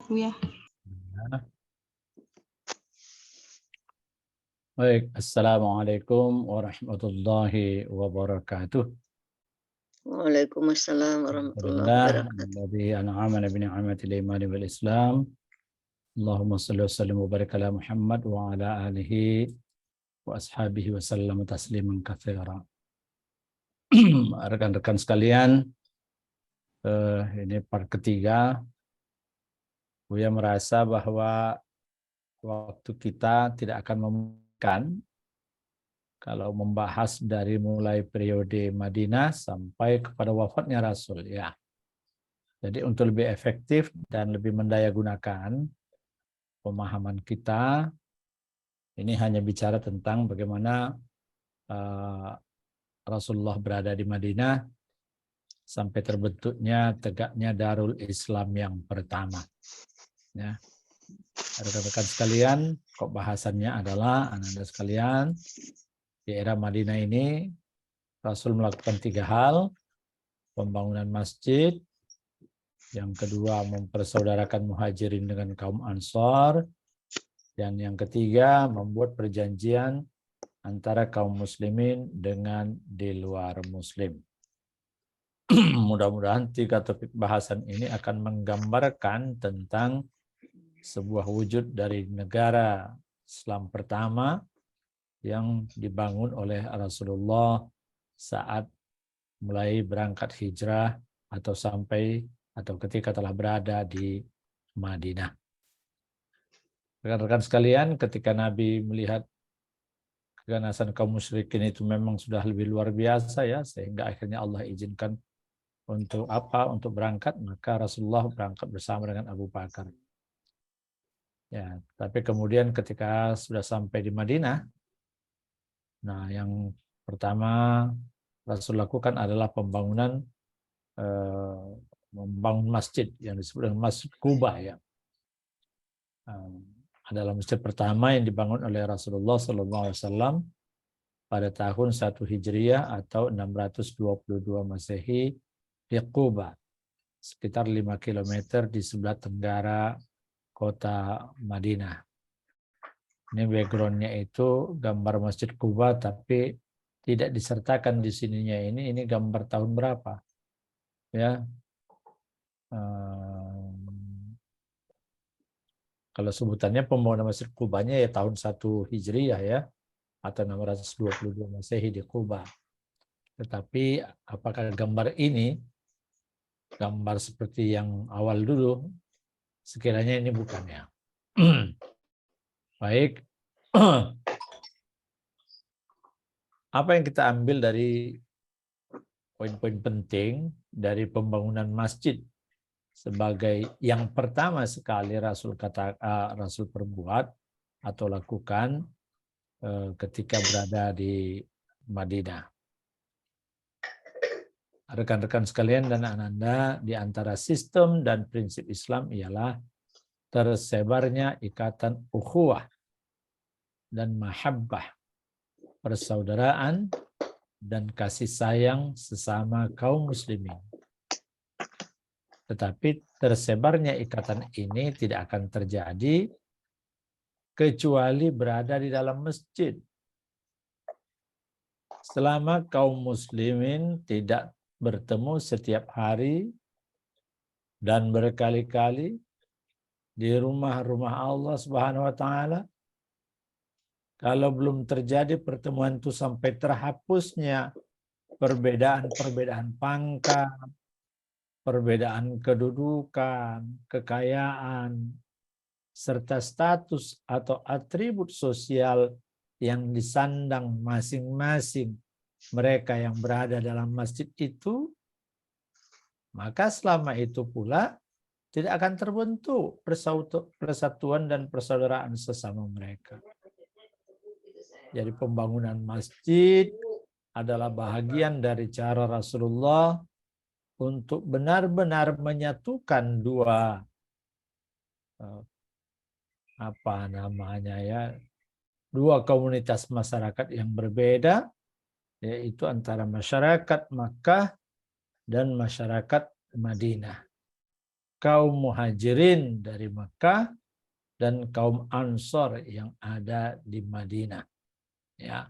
Ya. Baik, Assalamualaikum warahmatullahi wabarakatuh. Waalaikumsalam warahmatullahi Alhamdulillah, wabarakatuh. alladzi an'amana bi ni'matil iman wal Islam. Allahumma shalli wa sallim wa barik ala Muhammad wa ala alihi wa ashabihi wa sallam tasliman katsira. Rekan-rekan sekalian, ini part ketiga. Buya merasa bahwa waktu kita tidak akan memungkinkan kalau membahas dari mulai periode Madinah sampai kepada wafatnya Rasul, ya. Jadi untuk lebih efektif dan lebih mendayagunakan pemahaman kita, ini hanya bicara tentang bagaimana Rasulullah berada di Madinah sampai terbentuknya tegaknya Darul Islam yang pertama. Ya. Rekan-rekan sekalian, kok bahasannya adalah anak-anak sekalian, di era Madinah ini Rasul melakukan 3 hal: pembangunan masjid, yang kedua mempersaudarakan muhajirin dengan kaum Ansor, dan yang ketiga membuat perjanjian antara kaum muslimin dengan di luar muslim. Mudah-mudahan 3 topik bahasan ini akan menggambarkan tentang sebuah wujud dari negara Islam pertama yang dibangun oleh Rasulullah saat mulai berangkat hijrah atau ketika telah berada di Madinah. Rekan-rekan sekalian, ketika Nabi melihat keganasan kaum musyrikin itu memang sudah lebih luar biasa, ya, sehingga akhirnya Allah izinkan untuk berangkat, maka Rasulullah berangkat bersama dengan Abu Bakar. Ya, tapi kemudian ketika sudah sampai di Madinah, nah yang pertama Rasul lakukan adalah membangun masjid yang disebut dengan Masjid Quba, ya. Adalah masjid pertama yang dibangun oleh Rasulullah SAW pada tahun 1 Hijriah atau 622 Masehi di Quba, sekitar 5 km di sebelah tenggara kota Madinah. Ini backgroundnya itu gambar Masjid Quba, tapi tidak disertakan di sininya ini gambar tahun berapa, ya. Kalau sebutannya pembangunan Masjid Qubanya ya tahun 1 Hijriah, ya, atau 622 Masehi di Quba. Tetapi apakah gambar ini gambar seperti yang awal dulu? Sekiranya ini bukannya. Baik. Apa yang kita ambil dari poin-poin penting dari pembangunan masjid sebagai yang pertama sekali Rasul perbuat atau lakukan ketika berada di Madinah. Rekan-rekan sekalian dan anak-anak, di antara sistem dan prinsip Islam ialah tersebarnya ikatan ukhuwah dan mahabbah, persaudaraan dan kasih sayang sesama kaum muslimin. Tetapi tersebarnya ikatan ini tidak akan terjadi kecuali berada di dalam masjid. Selama kaum muslimin tidak bertemu setiap hari dan berkali-kali di rumah-rumah Allah Subhanahu wa taala, kalau belum terjadi pertemuan itu sampai terhapusnya perbedaan-perbedaan pangkat, perbedaan kedudukan, kekayaan, serta status atau atribut sosial yang disandang masing-masing mereka yang berada dalam masjid itu, maka selama itu pula tidak akan terbentuk persatuan dan persaudaraan sesama mereka. Jadi pembangunan masjid adalah bahagian dari cara Rasulullah untuk benar-benar menyatukan dua dua komunitas masyarakat yang berbeda, yaitu antara masyarakat Makkah dan masyarakat Madinah. kaum Muhajirin dari Mekah dan kaum Ansor yang ada di Madinah. Ya.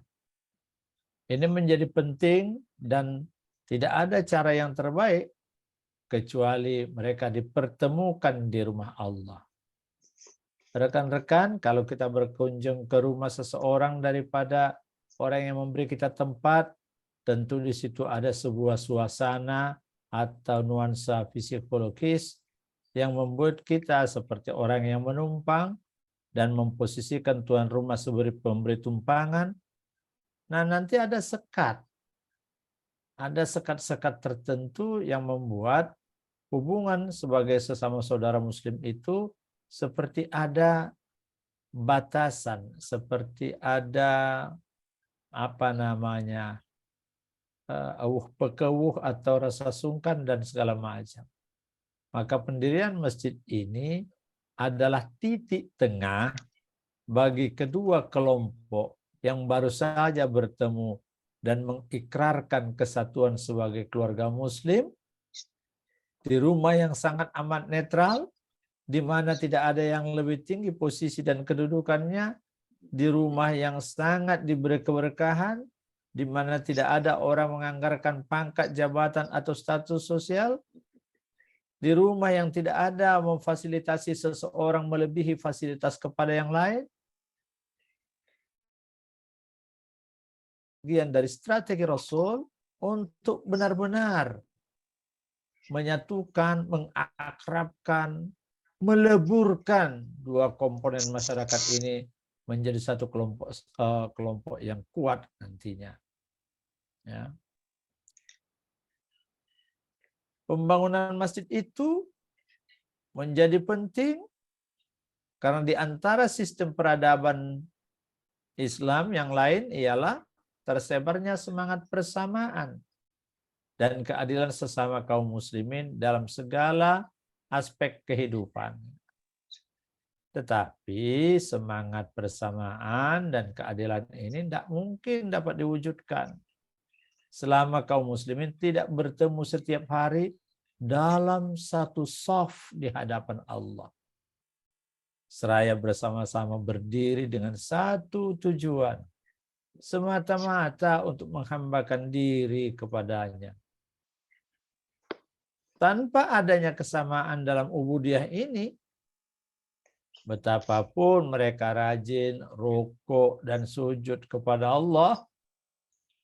Ini menjadi penting dan tidak ada cara yang terbaik kecuali mereka dipertemukan di rumah Allah. Rekan-rekan, kalau kita berkunjung ke rumah seseorang daripada orang yang memberi kita tempat, tentu di situ ada sebuah suasana atau nuansa psikologis yang membuat kita seperti orang yang menumpang dan memposisikan tuan rumah sebagai pemberi tumpangan. Nah, nanti ada sekat-sekat tertentu yang membuat hubungan sebagai sesama saudara muslim itu seperti ada batasan, seperti ada pekewuh atau rasa sungkan dan segala macam. Maka pendirian masjid ini adalah titik tengah bagi kedua kelompok yang baru saja bertemu dan mengikrarkan kesatuan sebagai keluarga muslim di rumah yang sangat amat netral, di mana tidak ada yang lebih tinggi posisi dan kedudukannya, di rumah yang sangat diberi keberkahan, di mana tidak ada orang menganggarkan pangkat, jabatan, atau status sosial, di rumah yang tidak ada memfasilitasi seseorang melebihi fasilitas kepada yang lain. Bagian dari strategi Rasul untuk benar-benar menyatukan, mengakrabkan, meleburkan dua komponen masyarakat ini menjadi satu kelompok yang kuat nantinya. Ya. Pembangunan masjid itu menjadi penting karena di antara sistem peradaban Islam yang lain ialah tersebarnya semangat persamaan dan keadilan sesama kaum muslimin dalam segala aspek kehidupan. Tetapi semangat persamaan dan keadilan ini tidak mungkin dapat diwujudkan selama kaum muslimin tidak bertemu setiap hari dalam satu shaf di hadapan Allah. Seraya bersama-sama berdiri dengan satu tujuan, semata-mata untuk menghambakan diri kepadanya. Tanpa adanya kesamaan dalam ubudiyah ini, betapapun mereka rajin rukuk dan sujud kepada Allah,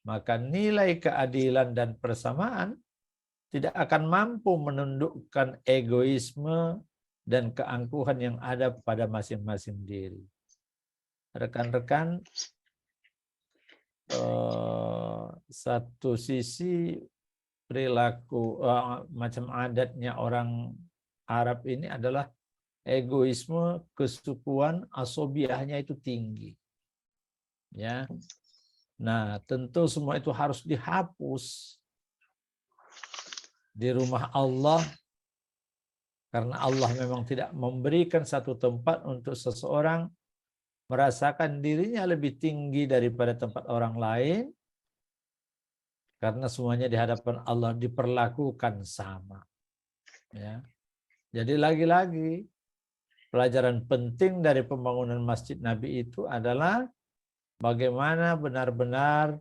maka nilai keadilan dan persamaan tidak akan mampu menundukkan egoisme dan keangkuhan yang ada pada masing-masing diri. Rekan-rekan, satu sisi perilaku macam adatnya orang Arab ini adalah egoisme, kesukuan, asobiahnya itu tinggi. Ya. Nah, tentu semua itu harus dihapus di rumah Allah karena Allah memang tidak memberikan satu tempat untuk seseorang merasakan dirinya lebih tinggi daripada tempat orang lain karena semuanya di hadapan Allah diperlakukan sama. Ya. Jadi lagi-lagi pelajaran penting dari pembangunan Masjid Nabi itu adalah bagaimana benar-benar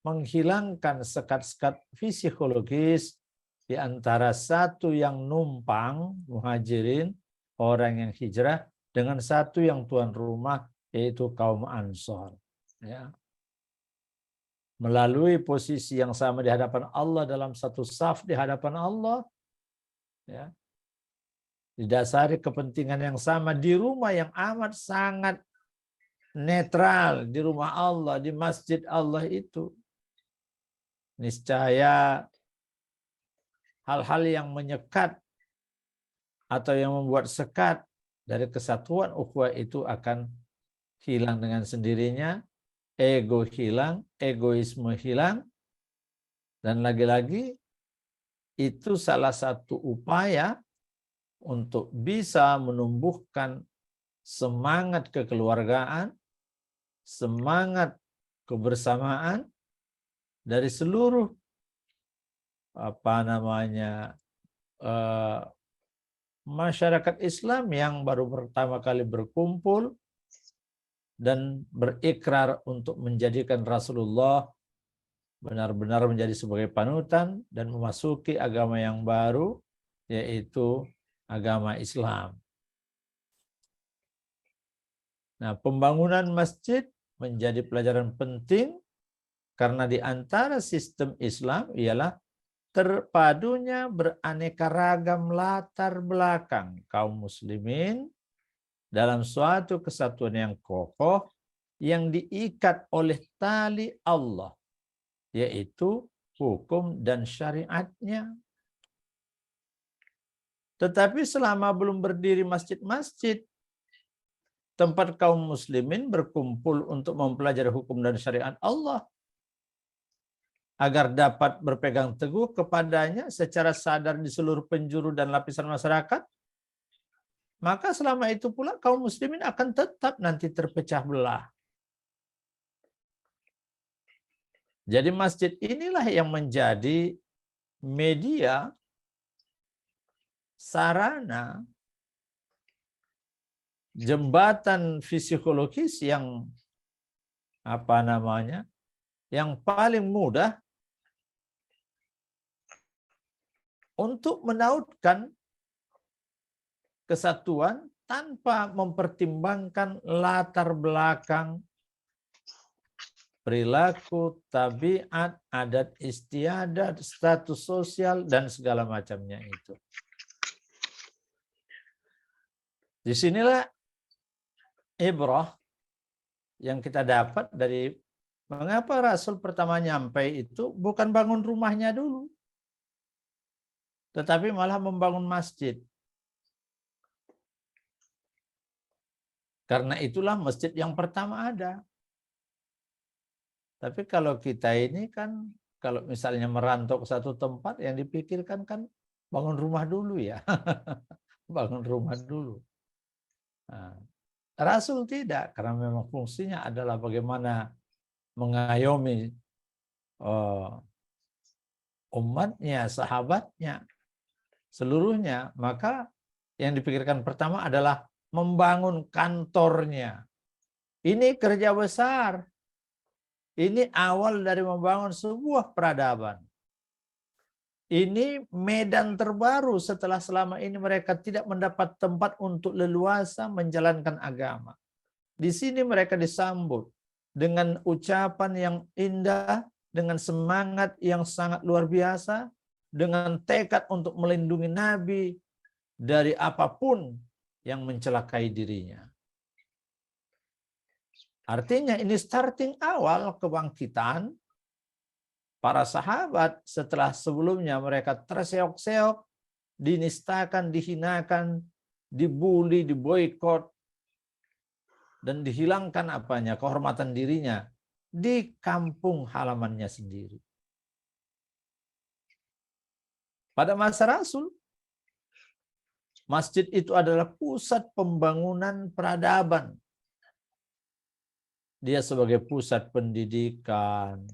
menghilangkan sekat-sekat psikologis di antara satu yang numpang, muhajirin, orang yang hijrah, dengan satu yang tuan rumah, yaitu kaum Ansor. Ya. Melalui posisi yang sama di hadapan Allah dalam satu saf di hadapan Allah, ya, didasari kepentingan yang sama di rumah yang amat sangat netral, di rumah Allah, di masjid Allah itu. Niscaya hal-hal yang menyekat atau yang membuat sekat dari kesatuan ukhuwah itu akan hilang dengan sendirinya, ego hilang, egoisme hilang, dan lagi-lagi itu salah satu upaya untuk bisa menumbuhkan semangat kekeluargaan, semangat kebersamaan dari seluruh masyarakat Islam yang baru pertama kali berkumpul dan berikrar untuk menjadikan Rasulullah benar-benar menjadi sebagai panutan dan memasuki agama yang baru, yaitu agama Islam. Nah, pembangunan masjid menjadi pelajaran penting karena di antara sistem Islam ialah terpadunya beraneka ragam latar belakang kaum muslimin dalam suatu kesatuan yang kokoh yang diikat oleh tali Allah, yaitu hukum dan syariatnya. Tetapi selama belum berdiri masjid-masjid, tempat kaum muslimin berkumpul untuk mempelajari hukum dan syariat Allah, agar dapat berpegang teguh kepadanya secara sadar di seluruh penjuru dan lapisan masyarakat, maka selama itu pula kaum muslimin akan tetap nanti terpecah belah. Jadi masjid inilah yang menjadi media, sarana, jembatan psikologis yang yang paling mudah untuk menautkan kesatuan tanpa mempertimbangkan latar belakang, perilaku, tabiat, adat istiadat, status sosial, dan segala macamnya itu. Disinilah ibrah yang kita dapat dari mengapa Rasul pertama nyampe itu bukan bangun rumahnya dulu, tetapi malah membangun masjid. Karena itulah masjid yang pertama ada. Tapi kalau kita ini kan, kalau misalnya merantau ke satu tempat, yang dipikirkan kan bangun rumah dulu ya. Bangun rumah dulu. Nah, Rasul tidak, karena memang fungsinya adalah bagaimana mengayomi umatnya, sahabatnya, seluruhnya. Maka yang dipikirkan pertama adalah membangun kantornya. Ini kerja besar. Ini awal dari membangun sebuah peradaban. Ini medan terbaru setelah selama ini mereka tidak mendapat tempat untuk leluasa menjalankan agama. Di sini mereka disambut dengan ucapan yang indah, dengan semangat yang sangat luar biasa, dengan tekad untuk melindungi Nabi dari apapun yang mencelakai dirinya. Artinya ini starting awal kebangkitan para sahabat setelah sebelumnya mereka terseok-seok, dinistakan, dihinakan, dibully, diboikot, dan dihilangkan kehormatan dirinya di kampung halamannya sendiri. Pada masa Rasul, masjid itu adalah pusat pembangunan peradaban. Dia sebagai pusat pendidikan,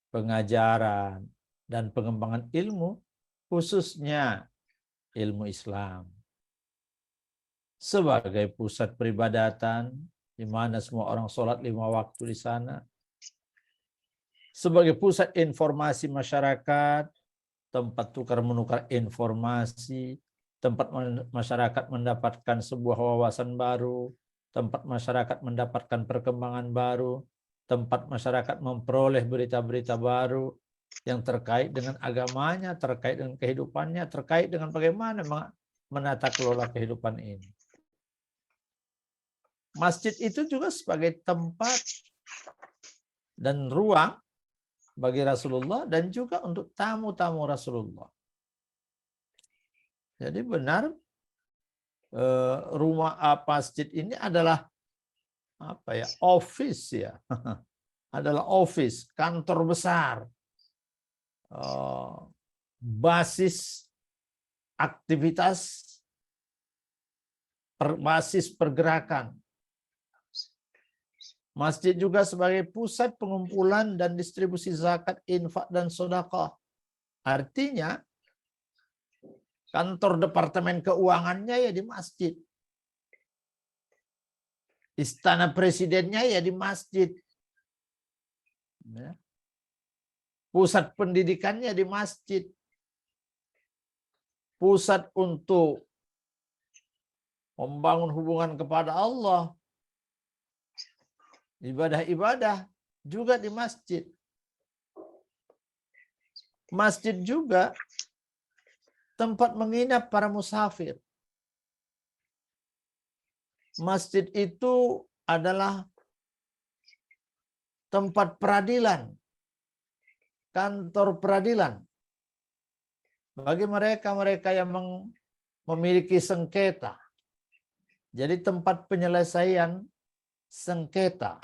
pengajaran, dan pengembangan ilmu, khususnya ilmu Islam. Sebagai pusat peribadatan, di mana semua orang sholat 5 waktu di sana. Sebagai pusat informasi masyarakat, tempat tukar-menukar informasi, tempat masyarakat mendapatkan sebuah wawasan baru, tempat masyarakat mendapatkan perkembangan baru, tempat masyarakat memperoleh berita-berita baru yang terkait dengan agamanya, terkait dengan kehidupannya, terkait dengan bagaimana menata kelola kehidupan ini. Masjid itu juga sebagai tempat dan ruang bagi Rasulullah dan juga untuk tamu-tamu Rasulullah. Jadi benar rumah masjid ini adalah office ya. Adalah office, kantor besar, basis aktivitas, basis pergerakan. Masjid juga sebagai pusat pengumpulan dan distribusi zakat, infak, dan sedekah. Artinya, Kantor departemen keuangannya ya di masjid. Istana presidennya ya di masjid. Ya. Pusat pendidikannya di masjid. Pusat untuk membangun hubungan kepada Allah, ibadah-ibadah juga di masjid. Masjid juga tempat menginap para musafir. Masjid itu adalah tempat peradilan, kantor peradilan bagi mereka-mereka yang memiliki sengketa. Jadi tempat penyelesaian sengketa.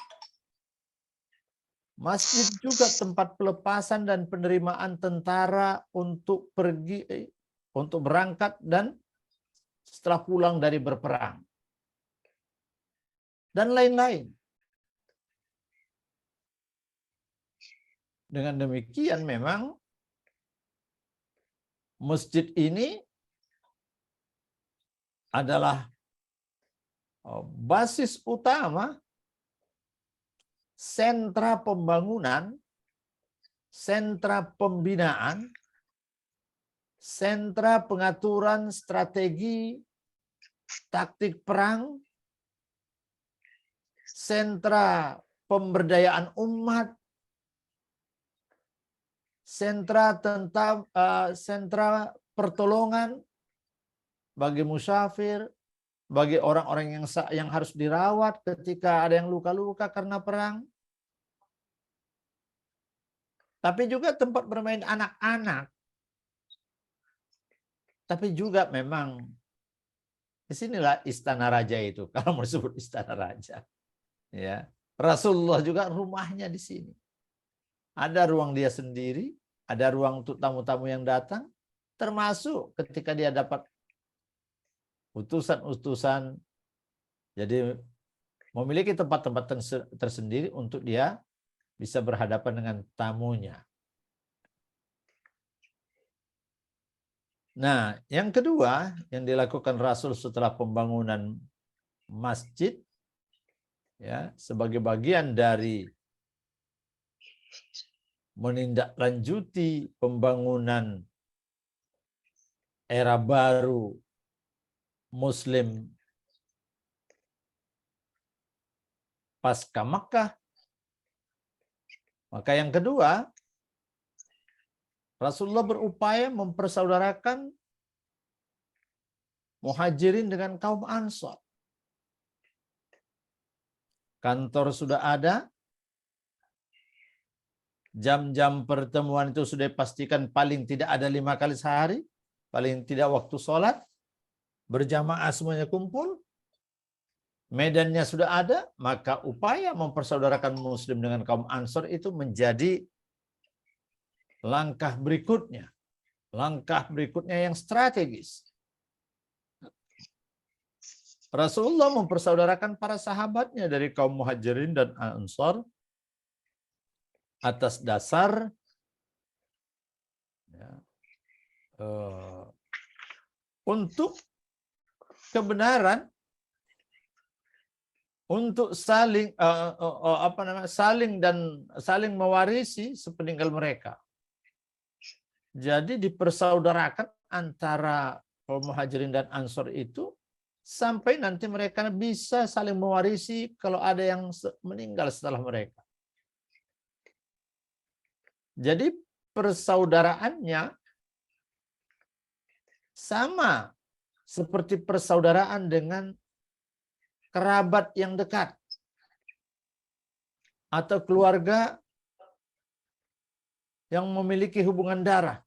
Masjid juga tempat pelepasan dan penerimaan tentara untuk pergi, untuk berangkat dan setelah pulang dari berperang. Dan lain-lain. Dengan demikian memang masjid ini adalah basis utama, sentra pembangunan, sentra pembinaan, sentra pengaturan strategi taktik perang, sentra pemberdayaan umat, sentra pertolongan bagi musafir, bagi orang-orang yang harus dirawat ketika ada yang luka-luka karena perang. Tapi juga tempat bermain anak-anak. Tapi juga memang disinilah istana raja itu, kalau mau disebut istana raja. Ya, Rasulullah juga rumahnya di sini. Ada ruang dia sendiri, ada ruang untuk tamu-tamu yang datang, termasuk ketika dia dapat utusan-utusan, jadi memiliki tempat-tempat tersendiri untuk dia bisa berhadapan dengan tamunya. Nah, yang kedua yang dilakukan Rasul setelah pembangunan masjid, ya, sebagai bagian dari menindaklanjuti pembangunan era baru Muslim pasca Makkah. Maka yang kedua, Rasulullah berupaya mempersaudarakan Muhajirin dengan kaum Ansor. Kantor sudah ada, jam-jam pertemuan itu sudah dipastikan paling tidak ada 5 kali sehari, paling tidak waktu sholat, berjamaah semuanya kumpul, medannya sudah ada, maka upaya mempersaudarakan Muslim dengan kaum Ansor itu menjadi langkah berikutnya yang strategis. Rasulullah mempersaudarakan para sahabatnya dari kaum Muhajirin dan Ansor atas dasar ya, untuk kebenaran, untuk saling mewarisi sepeninggal mereka. Jadi dipersaudarakan antara kaum Muhajirin dan Ansor itu sampai nanti mereka bisa saling mewarisi kalau ada yang meninggal setelah mereka. Jadi persaudaraannya sama seperti persaudaraan dengan kerabat yang dekat atau keluarga yang memiliki hubungan darah.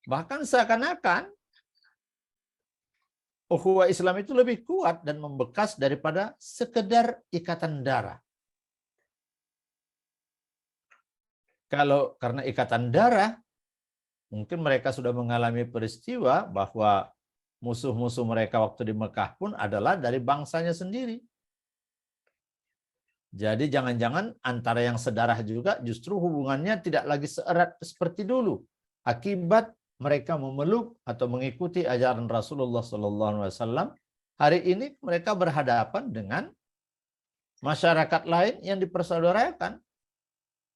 Bahkan seakan-akan ukhuwah Islam itu lebih kuat dan membekas daripada sekedar ikatan darah. Kalau karena ikatan darah, mungkin mereka sudah mengalami peristiwa bahwa musuh-musuh mereka waktu di Mekah pun adalah dari bangsanya sendiri. Jadi jangan-jangan antara yang sedarah juga justru hubungannya tidak lagi seerat seperti dulu. akibat mereka memeluk atau mengikuti ajaran Rasulullah SAW. Hari ini mereka berhadapan dengan masyarakat lain yang dipersaudarakan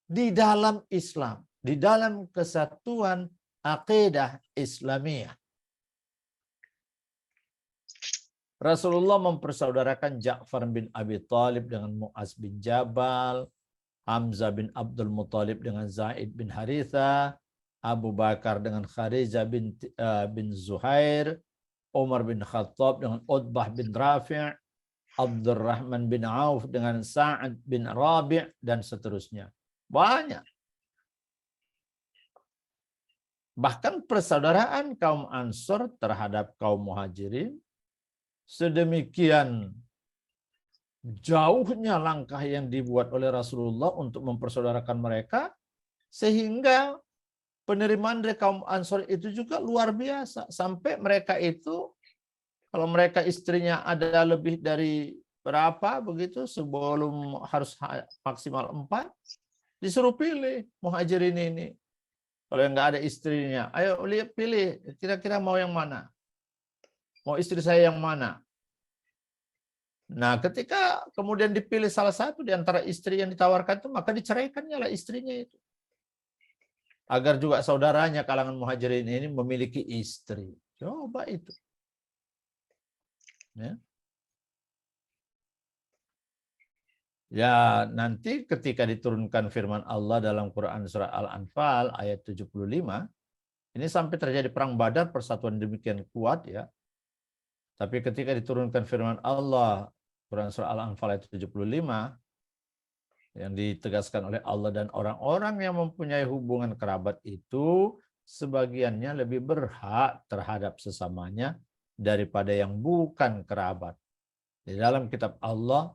di dalam Islam, di dalam kesatuan akidah Islamiyah. Rasulullah mempersaudarakan Ja'far bin Abi Thalib dengan Mu'az bin Jabal, Hamzah bin Abdul Muthalib dengan Zaid bin Haritha, Abu Bakar dengan Kharijah bin Zuhair, Umar bin Khattab dengan Utbah bin Rafi', Abdurrahman bin Auf dengan Sa'ad bin Rabi' dan seterusnya. Banyak. Bahkan persaudaraan kaum Ansor terhadap kaum Muhajirin, sedemikian jauhnya langkah yang dibuat oleh Rasulullah untuk mempersaudarakan mereka, sehingga penerimaan dari kaum Ansor itu juga luar biasa. Sampai mereka itu, kalau mereka istrinya ada lebih dari berapa begitu, sebelum harus maksimal 4, disuruh pilih Muhajirin ini. Kalau yang nggak ada istrinya, ayo lihat pilih, kira-kira mau yang mana? Mau istri saya yang mana? Nah, ketika kemudian dipilih salah satu di antara istri yang ditawarkan itu, maka diceraikannya lah istrinya itu. Agar juga saudaranya kalangan Muhajirin ini memiliki istri. Coba itu. Ya, nanti ketika diturunkan firman Allah dalam Quran surah Al-Anfal ayat 75, ini sampai terjadi perang Badar, persatuan demikian kuat ya. Tapi ketika diturunkan firman Allah Quran surah Al-Anfal ayat 75 yang ditegaskan oleh Allah, dan orang-orang yang mempunyai hubungan kerabat itu sebagiannya lebih berhak terhadap sesamanya daripada yang bukan kerabat. Di dalam kitab Allah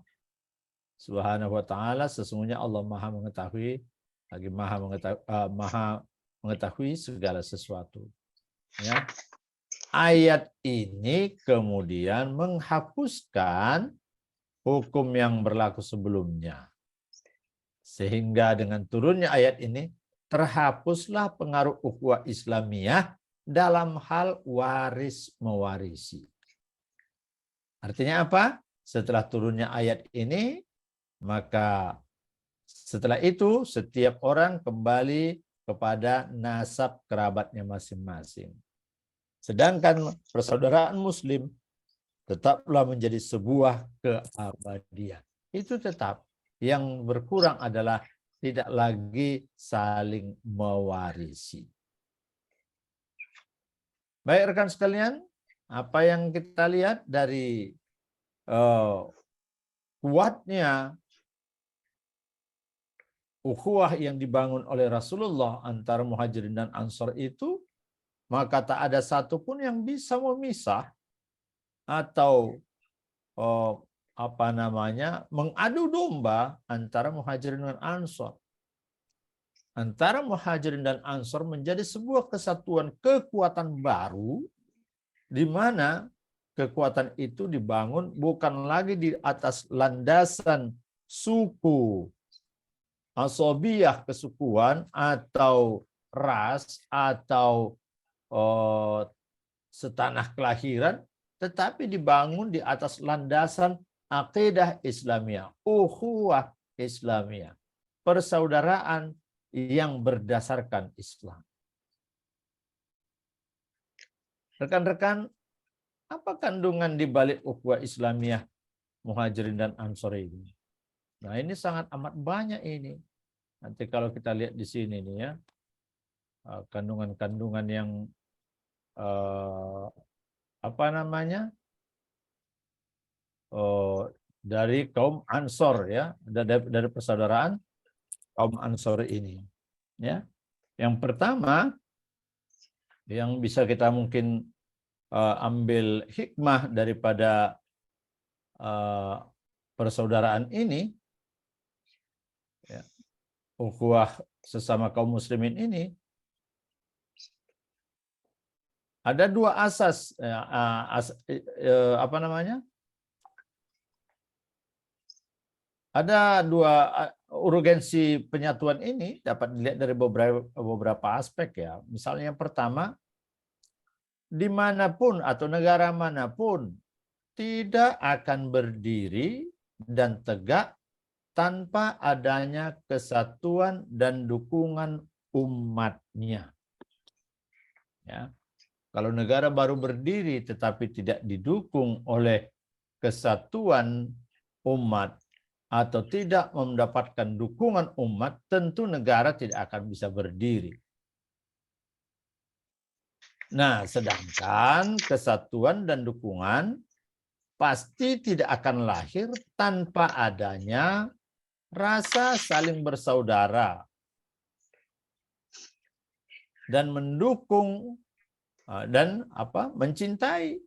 Subhanahu wa ta'ala, sesungguhnya Allah Maha mengetahui, lagi Maha mengetahui segala sesuatu. Ya. Ayat ini kemudian menghapuskan hukum yang berlaku sebelumnya. Sehingga dengan turunnya ayat ini, terhapuslah pengaruh ukhuwah Islamiyah dalam hal waris mewarisi. Artinya apa? Setelah turunnya ayat ini, maka setelah itu setiap orang kembali kepada nasab kerabatnya masing-masing. Sedangkan persaudaraan Muslim tetaplah menjadi sebuah keabadian. Itu tetap. Yang berkurang adalah tidak lagi saling mewarisi. Baik rekan sekalian, apa yang kita lihat dari kuatnya ukhuwah yang dibangun oleh Rasulullah antara Muhajirin dan Ansor itu, maka tak ada satupun yang bisa memisah atau mengadu domba antara Muhajirin dan Ansor. Antara Muhajirin dan Ansor menjadi sebuah kesatuan kekuatan baru, di mana kekuatan itu dibangun bukan lagi di atas landasan suku, asobiyah kesukuan, atau ras, atau setanah kelahiran, tetapi dibangun di atas landasan akidah Islamiyah, ukhuwah Islamiyah, persaudaraan yang berdasarkan Islam. Rekan-rekan, apa kandungan di balik ukhuwah Islamiyah Muhajirin dan Ansor ini? Nah, ini sangat amat banyak ini. Nanti kalau kita lihat di sini nih ya, kandungan-kandungan yang dari kaum Ansor ya, dari persaudaraan kaum Ansor ini ya. Yang pertama yang bisa kita mungkin ambil hikmah daripada persaudaraan ini ya, ukhuwah sesama kaum muslimin ini, ada dua asas ada dua urgensi penyatuan ini dapat dilihat dari beberapa aspek ya. Misalnya yang pertama, dimanapun atau negara manapun tidak akan berdiri dan tegak tanpa adanya kesatuan dan dukungan umatnya. Ya. Kalau negara baru berdiri tetapi tidak didukung oleh kesatuan umat atau tidak mendapatkan dukungan umat, tentu negara tidak akan bisa berdiri. Nah, sedangkan kesatuan dan dukungan pasti tidak akan lahir tanpa adanya rasa saling bersaudara dan mendukung dan mencintai.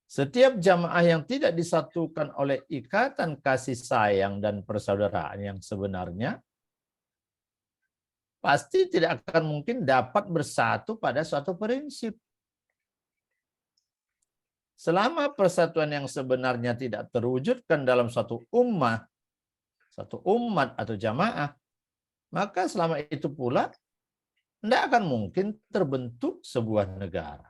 Setiap jamaah yang tidak disatukan oleh ikatan kasih sayang dan persaudaraan yang sebenarnya, pasti tidak akan mungkin dapat bersatu pada suatu prinsip. Selama persatuan yang sebenarnya tidak terwujudkan dalam satu umat atau jamaah, maka selama itu pula tidak akan mungkin terbentuk sebuah negara.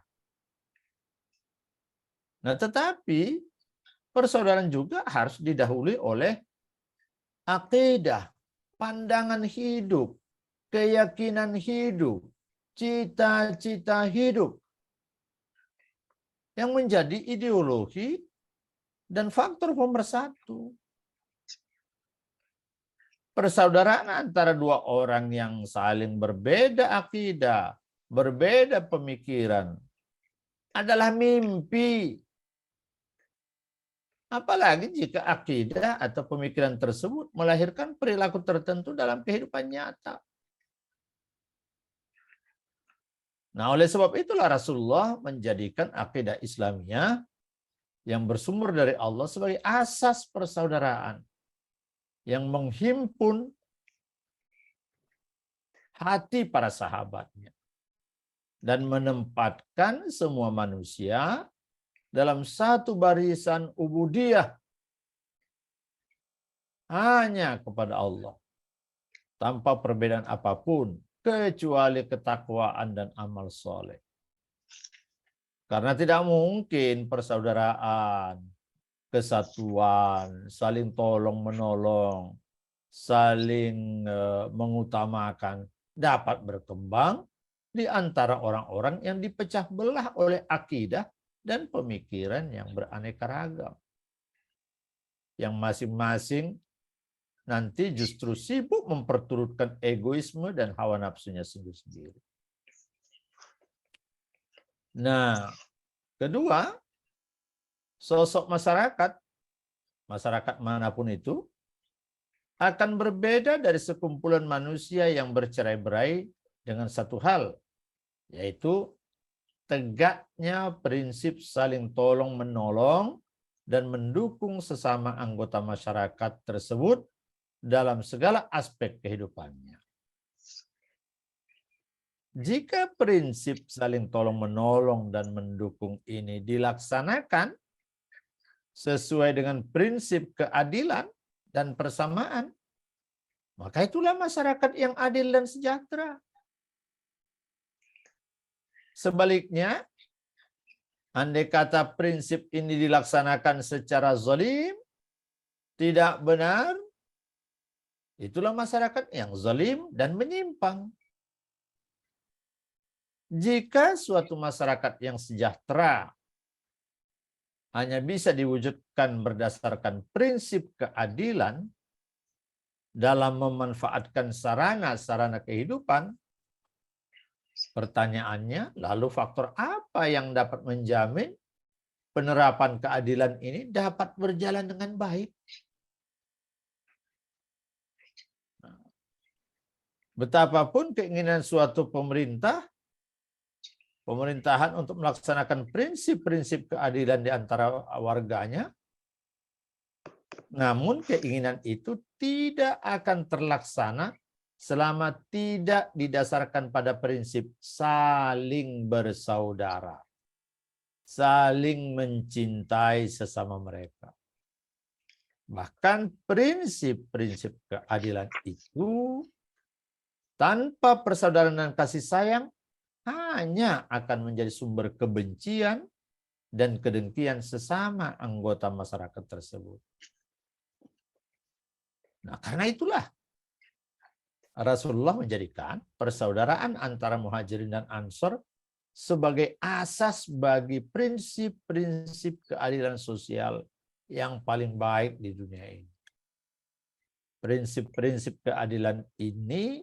Nah, tetapi persaudaraan juga harus didahului oleh akidah, pandangan hidup, keyakinan hidup, cita-cita hidup yang menjadi ideologi dan faktor pemersatu. Persaudaraan antara dua orang yang saling berbeda akidah, berbeda pemikiran adalah mimpi. Apalagi jika akidah atau pemikiran tersebut melahirkan perilaku tertentu dalam kehidupan nyata. Nah, oleh sebab itulah Rasulullah menjadikan akidah Islamiyah yang bersumber dari Allah sebagai asas persaudaraan yang menghimpun hati para sahabatnya dan menempatkan semua manusia dalam satu barisan ubudiyah hanya kepada Allah tanpa perbedaan apapun kecuali ketakwaan dan amal soleh. Karena tidak mungkin persaudaraan, kesatuan, saling tolong menolong, saling mengutamakan dapat berkembang di antara orang-orang yang dipecah belah oleh akidah dan pemikiran yang beraneka ragam. Yang masing-masing nanti justru sibuk memperturutkan egoisme dan hawa nafsunya sendiri-sendiri. Nah, kedua, sosok masyarakat manapun itu, akan berbeda dari sekumpulan manusia yang bercerai-berai dengan satu hal, yaitu tegaknya prinsip saling tolong-menolong dan mendukung sesama anggota masyarakat tersebut dalam segala aspek kehidupannya. Jika prinsip saling tolong-menolong dan mendukung ini dilaksanakan sesuai dengan prinsip keadilan dan persamaan, maka itulah masyarakat yang adil dan sejahtera. Sebaliknya, andai kata prinsip ini dilaksanakan secara zalim, tidak benar, itulah masyarakat yang zalim dan menyimpang. Jika suatu masyarakat yang sejahtera hanya bisa diwujudkan berdasarkan prinsip keadilan dalam memanfaatkan sarana-sarana kehidupan, pertanyaannya, lalu faktor apa yang dapat menjamin penerapan keadilan ini dapat berjalan dengan baik? Betapapun keinginan suatu pemerintahan untuk melaksanakan prinsip-prinsip keadilan di antara warganya, namun keinginan itu tidak akan terlaksana selama tidak didasarkan pada prinsip saling bersaudara, saling mencintai sesama mereka. Bahkan prinsip-prinsip keadilan itu tanpa persaudaraan dan kasih sayang hanya akan menjadi sumber kebencian dan kedengkian sesama anggota masyarakat tersebut. Nah, karena itulah Rasulullah menjadikan persaudaraan antara Muhajirin dan Ansor sebagai asas bagi prinsip-prinsip keadilan sosial yang paling baik di dunia ini. Prinsip-prinsip keadilan ini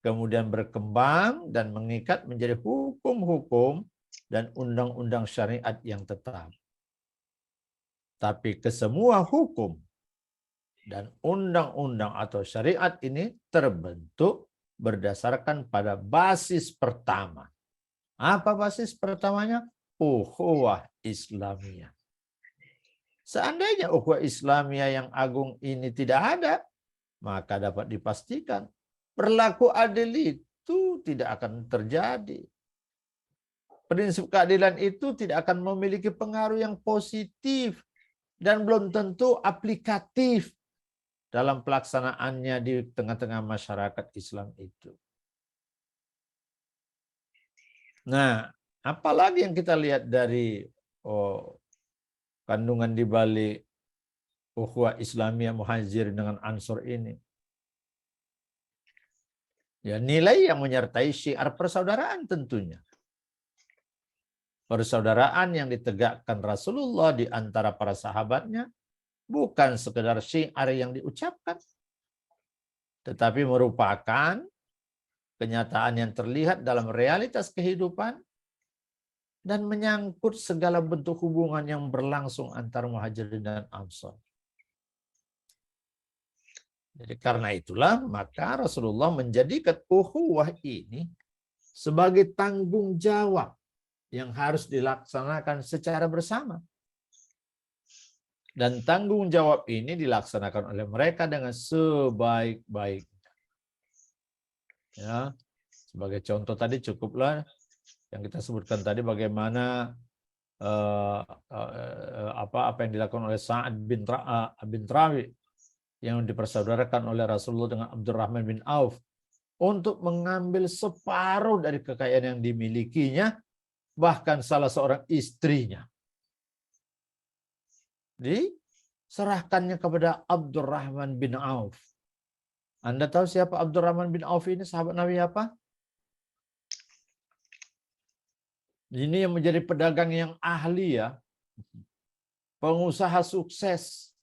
kemudian berkembang dan mengikat menjadi hukum-hukum dan undang-undang syariat yang tetap. Tapi kesemua hukum dan undang-undang atau syariat ini terbentuk berdasarkan pada basis pertama. Apa basis pertamanya? Ukhuwah Islamiyah. Seandainya ukhuwah Islamiyah yang agung ini tidak ada, maka dapat dipastikan perilaku adil itu tidak akan terjadi. Prinsip keadilan itu tidak akan memiliki pengaruh yang positif dan belum tentu aplikatif dalam pelaksanaannya di tengah-tengah masyarakat Islam itu. Nah, apalagi yang kita lihat dari kandungan di balik ukhuwah Islamiyah Muhajir dengan Ansor ini? Ya, nilai yang menyertai syiar persaudaraan tentunya. Persaudaraan yang ditegakkan Rasulullah di antara para sahabatnya bukan sekedar syiar yang diucapkan, tetapi merupakan kenyataan yang terlihat dalam realitas kehidupan dan menyangkut segala bentuk hubungan yang berlangsung antara Muhajirin dan Ansor. Jadi karena itulah maka Rasulullah menjadikan ukhuwah ini sebagai tanggung jawab yang harus dilaksanakan secara bersama. Dan tanggung jawab ini dilaksanakan oleh mereka dengan sebaik-baiknya. Ya, sebagai contoh tadi cukuplah yang kita sebutkan tadi bagaimana apa yang dilakukan oleh Sa'ad bin Rabi yang dipersaudarakan oleh Rasulullah dengan Abdurrahman bin Auf untuk mengambil separuh dari kekayaan yang dimilikinya, bahkan salah seorang istrinya diserahkannya kepada Abdurrahman bin Auf. Anda tahu siapa Abdurrahman bin Auf ini, sahabat Nabi apa? Ini yang menjadi pedagang yang ahli ya. Pengusaha sukses.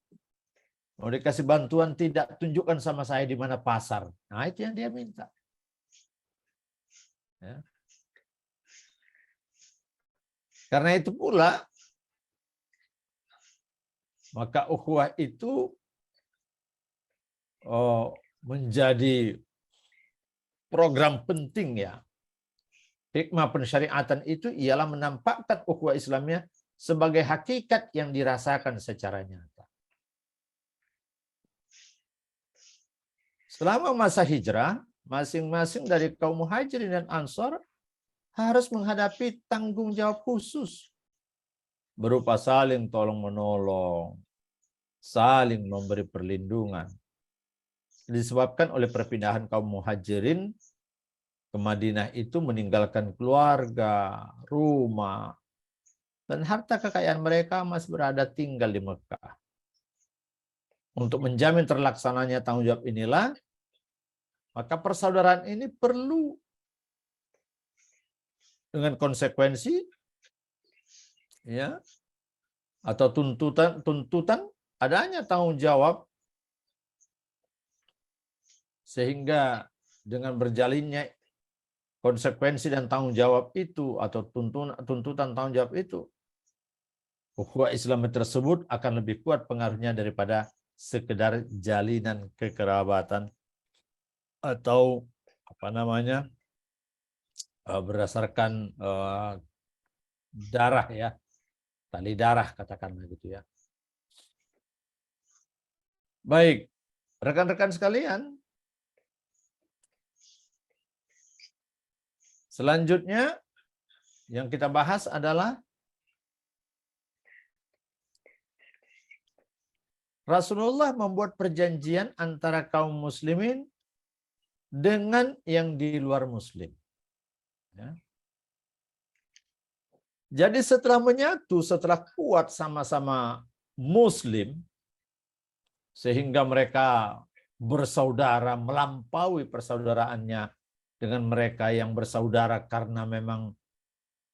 Mau dikasih bantuan tidak, tunjukkan sama saya di mana pasar. Nah, itu yang dia minta. Ya. Karena itu pula maka ukhuwah itu menjadi program penting ya. Hikmah pensyariatan itu ialah menampakkan ukhuwah Islamiyah sebagai hakikat yang dirasakan secara nyata. Selama masa hijrah, masing-masing dari kaum Muhajirin dan Ansor harus menghadapi tanggung jawab khusus berupa saling tolong-menolong, saling memberi perlindungan. Disebabkan oleh perpindahan kaum Muhajirin ke Madinah itu meninggalkan keluarga, rumah, dan harta kekayaan mereka masih berada tinggal di Mekah. Untuk menjamin terlaksananya tanggung jawab inilah, maka persaudaraan ini perlu dengan konsekuensi ya atau tuntutan adanya tanggung jawab, sehingga dengan berjalinnya konsekuensi dan tanggung jawab itu atau tuntutan tanggung jawab itu, ukhuwah Islam tersebut akan lebih kuat pengaruhnya daripada sekedar jalinan kekerabatan atau berdasarkan darah ya, tali darah katakanlah gitu ya. Baik, rekan-rekan sekalian, selanjutnya yang kita bahas adalah Rasulullah membuat perjanjian antara kaum muslimin dengan yang di luar muslim. Ya. Jadi setelah menyatu, setelah kuat sama-sama muslim, sehingga mereka bersaudara melampaui persaudaraannya dengan mereka yang bersaudara karena memang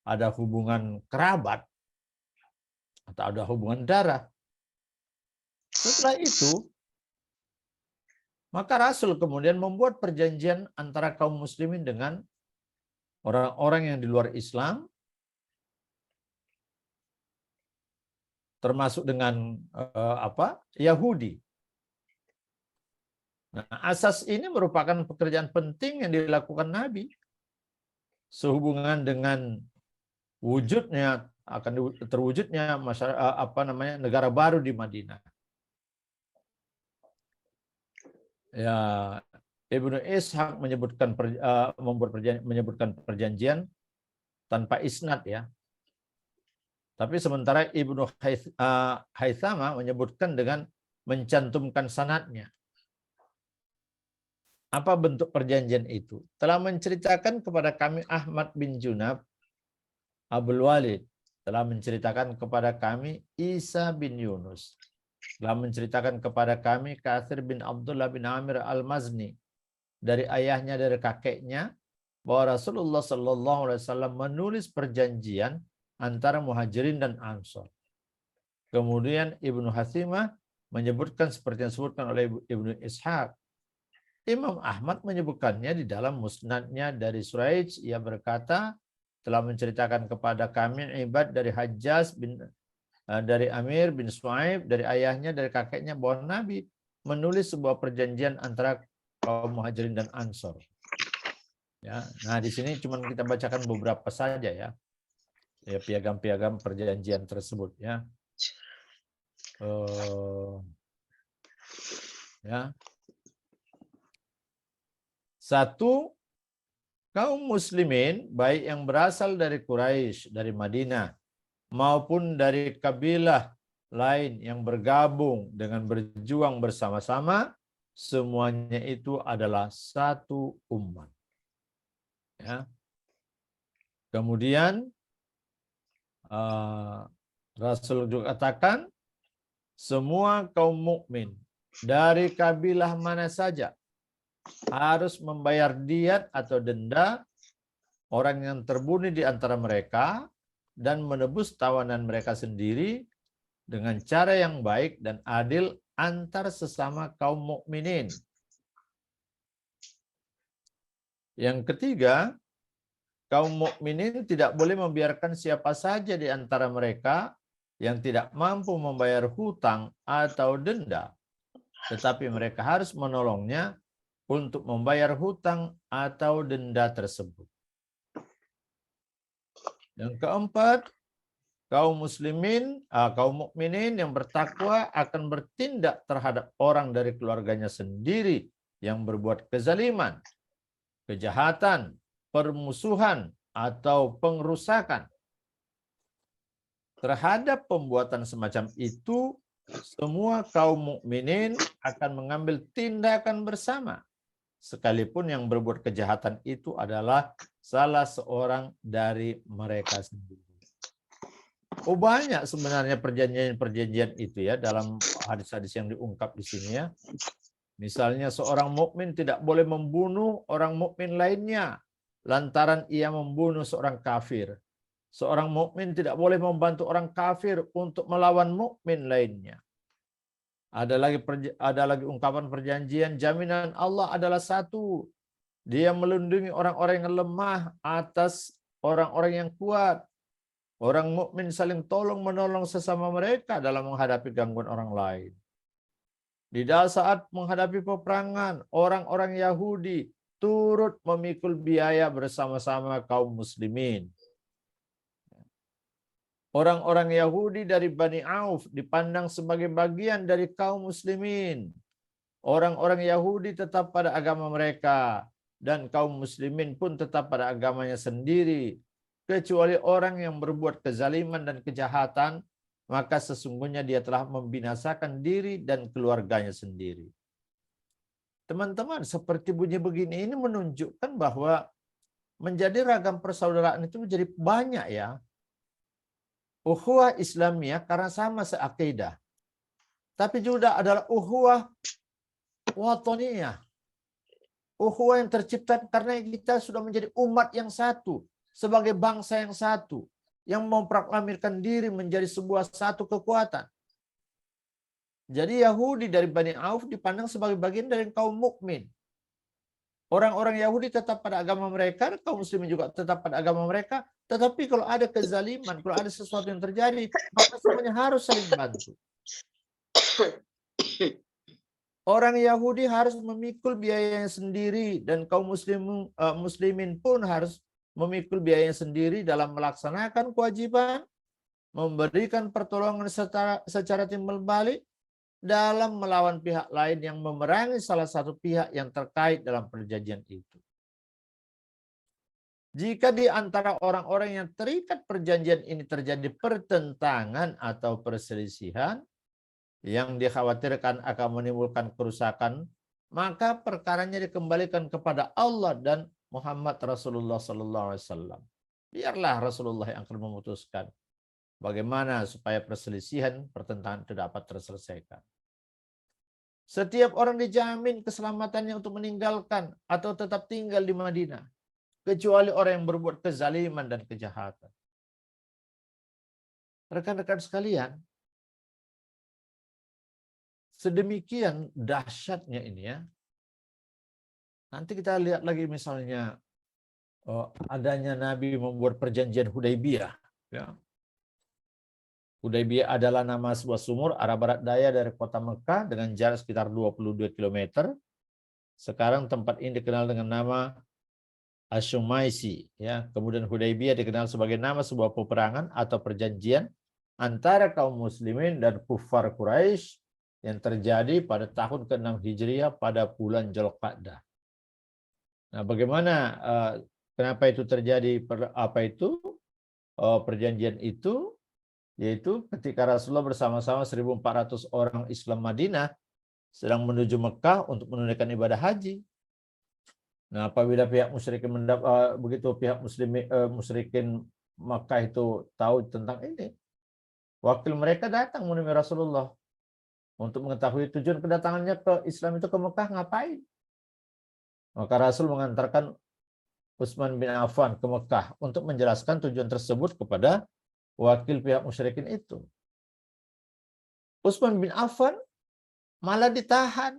ada hubungan kerabat atau ada hubungan darah. Setelah itu, maka Rasul kemudian membuat perjanjian antara kaum muslimin dengan orang-orang yang di luar Islam, termasuk dengan Yahudi. Nah, asas ini merupakan pekerjaan penting yang dilakukan Nabi sehubungan dengan wujudnya akan terwujudnya negara baru di Madinah. Ya, Ibnu Ishaq menyebutkan perjanjian tanpa isnad ya. Tapi sementara Ibnu Haythama menyebutkan dengan mencantumkan sanadnya. Apa bentuk perjanjian itu? Telah menceritakan kepada kami Ahmad bin Junab, Abul Walid. Telah menceritakan kepada kami Isa bin Yunus. Telah menceritakan kepada kami Katsir bin Abdullah bin Amir al-Mazni. Dari ayahnya, dari kakeknya, bahwa Rasulullah SAW menulis perjanjian antara Muhajirin dan Ansor. Kemudian Ibnu Hathimah menyebutkan seperti yang disebutkan oleh Ibnu Ishaq. Imam Ahmad menyebutkannya di dalam musnadnya dari Suraij. Ia berkata, telah menceritakan kepada kami Ibad dari Hajjaz dari Amir bin Suaib, dari ayahnya, dari kakeknya, bahwa Nabi menulis sebuah perjanjian antara kaum Muhajirin dan Ansor. Ya, nah di sini cuma kita bacakan beberapa saja ya, piagam-piagam perjanjian tersebut ya. Ya. Satu, kaum muslimin baik yang berasal dari Quraisy, dari Madinah, maupun dari kabilah lain yang bergabung dengan berjuang bersama-sama, semuanya itu adalah satu umat. Ya. Kemudian Rasul juga katakan, semua kaum mukmin dari kabilah mana saja harus membayar diat atau denda orang yang terbunuh di antara mereka dan menebus tawanan mereka sendiri dengan cara yang baik dan adil antar sesama kaum mukminin. Yang ketiga, kaum mukminin tidak boleh membiarkan siapa saja di antara mereka yang tidak mampu membayar hutang atau denda, tetapi mereka harus menolongnya untuk membayar hutang atau denda tersebut. Yang keempat, kaum mukminin yang bertakwa akan bertindak terhadap orang dari keluarganya sendiri yang berbuat kezaliman, kejahatan, permusuhan, atau pengrusakan. Terhadap pembuatan semacam itu, semua kaum mukminin akan mengambil tindakan bersama, sekalipun yang berbuat kejahatan itu adalah salah seorang dari mereka sendiri. Oh, banyak sebenarnya perjanjian-perjanjian itu ya dalam hadis-hadis yang diungkap di sini ya. Misalnya seorang mukmin tidak boleh membunuh orang mukmin lainnya lantaran ia membunuh seorang kafir. Seorang mukmin tidak boleh membantu orang kafir untuk melawan mukmin lainnya. Ada lagi ungkapan perjanjian, jaminan Allah adalah satu. Dia melindungi orang-orang yang lemah atas orang-orang yang kuat. Orang mukmin saling tolong menolong sesama mereka dalam menghadapi gangguan orang lain. Di saat menghadapi peperangan, orang-orang Yahudi turut memikul biaya bersama-sama kaum muslimin. Orang-orang Yahudi dari Bani Auf dipandang sebagai bagian dari kaum muslimin. Orang-orang Yahudi tetap pada agama mereka dan kaum muslimin pun tetap pada agamanya sendiri. Kecuali orang yang berbuat kezaliman dan kejahatan, maka sesungguhnya dia telah membinasakan diri dan keluarganya sendiri. Teman-teman, seperti bunyi begini ini menunjukkan bahwa menjadi ragam persaudaraan itu menjadi banyak ya. Ukhuwah Islamiyah karena sama seakidah. Tapi juga adalah ukhuwah watoniyah. Ukhuwah yang tercipta karena kita sudah menjadi umat yang satu, sebagai bangsa yang satu, yang memproklamirkan diri menjadi sebuah satu kekuatan. Jadi Yahudi dari Bani Auf dipandang sebagai bagian dari kaum mukmin. Orang-orang Yahudi tetap pada agama mereka, kaum muslimin juga tetap pada agama mereka, tetapi kalau ada kezaliman, kalau ada sesuatu yang terjadi, maka semuanya harus saling bantu. Orang Yahudi harus memikul biayanya sendiri dan kaum muslimin pun harus memikul biayanya sendiri dalam melaksanakan kewajiban, memberikan pertolongan secara timbal balik dalam melawan pihak lain yang memerangi salah satu pihak yang terkait dalam perjanjian itu. Jika di antara orang-orang yang terikat perjanjian ini terjadi pertentangan atau perselisihan yang dikhawatirkan akan menimbulkan kerusakan, maka perkaranya dikembalikan kepada Allah dan Muhammad Rasulullah SAW. Biarlah Rasulullah yang akan memutuskan bagaimana supaya perselisihan, pertentangan itu dapat terselesaikan. Setiap orang dijamin keselamatannya untuk meninggalkan atau tetap tinggal di Madinah, kecuali orang yang berbuat kezaliman dan kejahatan. Rekan-rekan sekalian, sedemikian dahsyatnya ini ya. Nanti kita lihat lagi misalnya adanya Nabi membuat perjanjian Hudaybiyah. Ya. Hudaybiyah adalah nama sebuah sumur arah barat daya dari kota Mekah dengan jarak sekitar 22 km. Sekarang tempat ini dikenal dengan nama Asy-Syumaisi. Ya. Kemudian Hudaybiyah dikenal sebagai nama sebuah peperangan atau perjanjian antara kaum muslimin dan kufar Quraisy yang terjadi pada tahun ke-6 Hijriah pada bulan Dzulqa'dah. Nah, bagaimana kenapa itu terjadi? Perjanjian itu yaitu ketika Rasulullah bersama-sama 1.400 orang Islam Madinah sedang menuju Mekah untuk menunaikan ibadah haji. Nah, apabila pihak musyrikin musyrikin Mekah itu tahu tentang ini, wakil mereka datang menemui Rasulullah untuk mengetahui tujuan kedatangannya ke Islam itu ke Mekah ngapain. Maka Rasul mengantarkan Utsman bin Affan ke Mekah untuk menjelaskan tujuan tersebut kepada wakil pihak musyrikin itu. Utsman bin Affan malah ditahan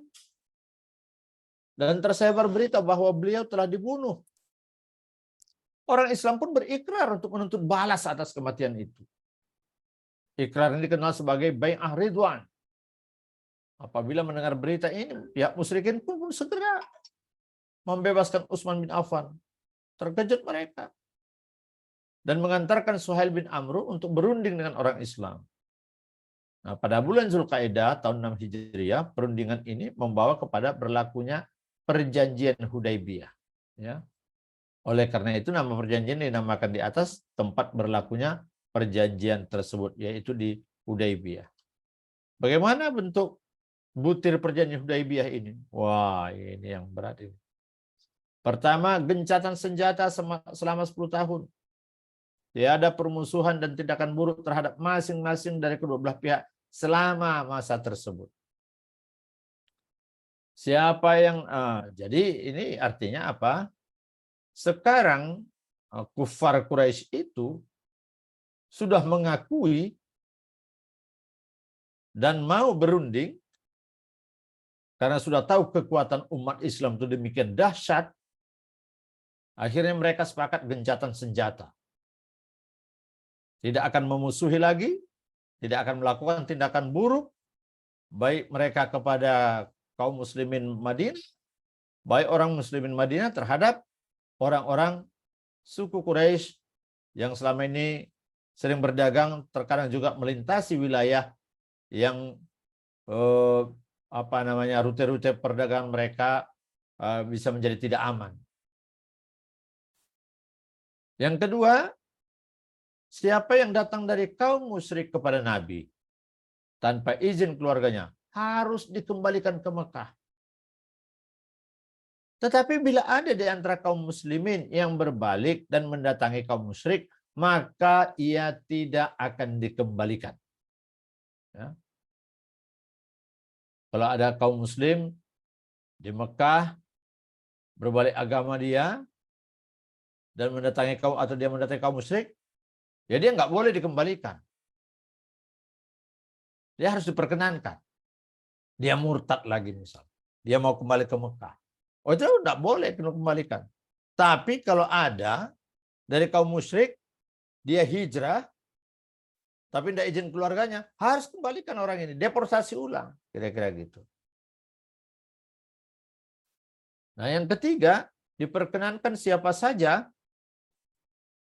dan tersebar berita bahwa beliau telah dibunuh. Orang Islam pun berikrar untuk menuntut balas atas kematian itu. Ikrar ini dikenal sebagai Bai'ah Ridwan. Apabila mendengar berita ini, pihak musyrikin pun segera membebaskan Utsman bin Affan. Terkejut mereka. Dan mengantarkan Suhail bin Amru untuk berunding dengan orang Islam. Nah, pada bulan Dzulqa'dah tahun 6 Hijriah, perundingan ini membawa kepada berlakunya perjanjian Hudaybiyah. Ya. Oleh karena itu nama perjanjian dinamakan di atas tempat berlakunya perjanjian tersebut, yaitu di Hudaybiyah. Bagaimana bentuk butir perjanjian Hudaybiyah ini? Wah, ini yang berat ini. Pertama, gencatan senjata selama 10 tahun. Tiada permusuhan dan tindakan buruk terhadap masing-masing dari kedua belah pihak selama masa tersebut. Siapa yang jadi ini artinya apa? Sekarang kufar Quraisy itu sudah mengakui dan mau berunding karena sudah tahu kekuatan umat Islam itu demikian dahsyat. Akhirnya mereka sepakat gencatan senjata. Tidak akan memusuhi lagi, tidak akan melakukan tindakan buruk, baik mereka kepada kaum muslimin Madinah, baik orang muslimin Madinah terhadap orang-orang suku Quraisy yang selama ini sering berdagang, terkadang juga melintasi wilayah yang rute-rute perdagangan mereka bisa menjadi tidak aman. Yang kedua, siapa yang datang dari kaum musyrik kepada Nabi tanpa izin keluarganya harus dikembalikan ke Mekah. Tetapi bila ada di antara kaum muslimin yang berbalik dan mendatangi kaum musyrik, maka ia tidak akan dikembalikan. Ya. Kalau ada kaum muslim di Mekah berbalik agama dia dan mendatangi kaum atau dia mendatangi kaum musyrik, ya dia nggak boleh dikembalikan. Dia harus diperkenankan. Dia murtad lagi misal. Dia mau kembali ke Mekah. Oh itu tidak boleh kembalikan. Tapi kalau ada dari kaum musyrik, dia hijrah, tapi tidak izin keluarganya, harus kembalikan orang ini. Deportasi ulang. Kira-kira gitu. Nah yang ketiga, diperkenankan siapa saja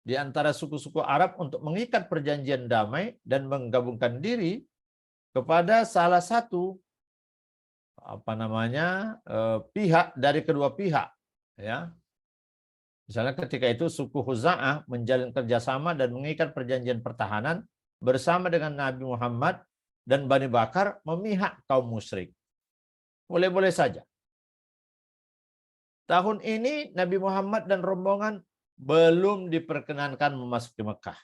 di antara suku-suku Arab untuk mengikat perjanjian damai dan menggabungkan diri kepada salah satu pihak dari kedua pihak, ya. Misalnya ketika itu suku Khuza'ah menjalin kerjasama dan mengikat perjanjian pertahanan bersama dengan Nabi Muhammad dan Bani Bakar memihak kaum musyrik. Boleh-boleh saja. Tahun ini Nabi Muhammad dan rombongan belum diperkenankan memasuki Mekah.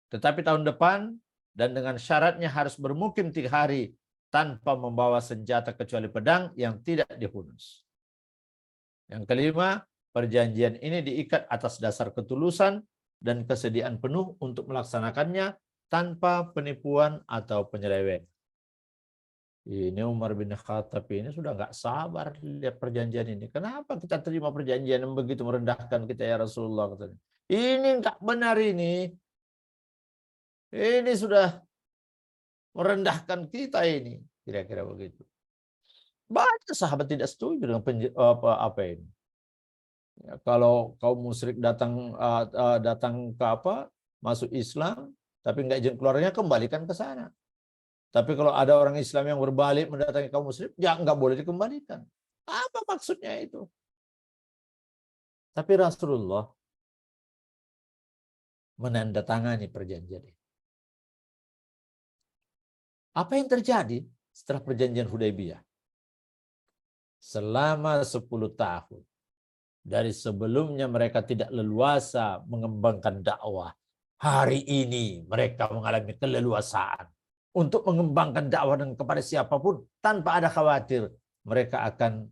Tetapi tahun depan dan dengan syaratnya harus bermukim 3 hari tanpa membawa senjata kecuali pedang yang tidak dihunus. Yang kelima, perjanjian ini diikat atas dasar ketulusan dan kesediaan penuh untuk melaksanakannya tanpa penipuan atau penyelewengan. Ini Umar bin Khattab ini sudah nggak sabar lihat perjanjian ini. Kenapa kita terima perjanjian yang begitu merendahkan kita ya Rasulullah? Katanya. Ini nggak benar ini. Ini sudah merendahkan kita ini. Kira-kira begitu. Banyak sahabat tidak setuju dengan apa ini. Ya, kalau kaum musyrik datang masuk Islam, tapi nggak izin keluarnya, kembalikan ke sana. Tapi kalau ada orang Islam yang berbalik mendatangi kaum musyrik, ya nggak boleh dikembalikan. Apa maksudnya itu? Tapi Rasulullah menandatangani perjanjian ini. Apa yang terjadi setelah perjanjian Hudaybiyah? Selama 10 tahun, dari sebelumnya mereka tidak leluasa mengembangkan dakwah. Hari ini mereka mengalami keleluasaan untuk mengembangkan dakwah dan kepada siapapun tanpa ada khawatir mereka akan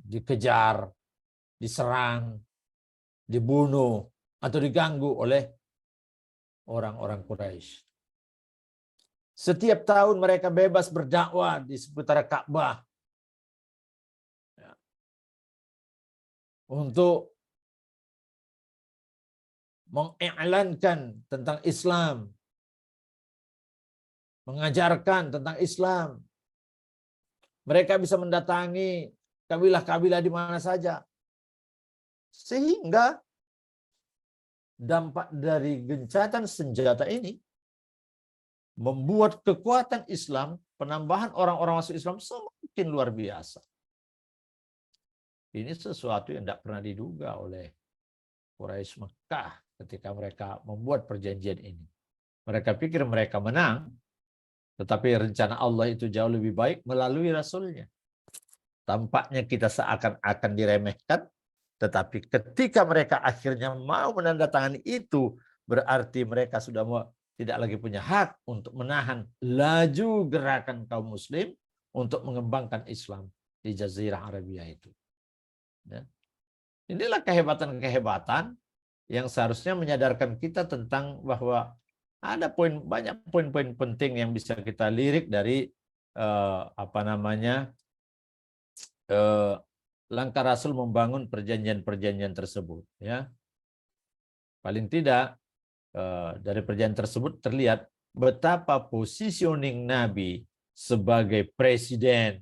dikejar, diserang, dibunuh, atau diganggu oleh orang-orang Quraisy. Setiap tahun mereka bebas berdakwah di seputar Ka'bah. Ya. Untuk mengiklankan tentang Islam. Mengajarkan tentang Islam. Mereka bisa mendatangi kabilah-kabilah di mana saja. Sehingga dampak dari gencatan senjata ini membuat kekuatan Islam, penambahan orang-orang masuk Islam semakin luar biasa. Ini sesuatu yang tidak pernah diduga oleh Quraisy Mekah ketika mereka membuat perjanjian ini. Mereka pikir mereka menang, tetapi rencana Allah itu jauh lebih baik melalui Rasulnya. Tampaknya kita seakan-akan diremehkan, tetapi ketika mereka akhirnya mau menandatangani itu, berarti mereka sudah tidak lagi punya hak untuk menahan laju gerakan kaum muslim untuk mengembangkan Islam di Jazirah Arabia itu. Ya. Inilah kehebatan-kehebatan yang seharusnya menyadarkan kita tentang bahwa ada banyak poin-poin penting yang bisa kita lirik dari langkah Rasul membangun perjanjian-perjanjian tersebut. Ya, paling tidak dari perjanjian tersebut terlihat betapa positioning Nabi sebagai presiden,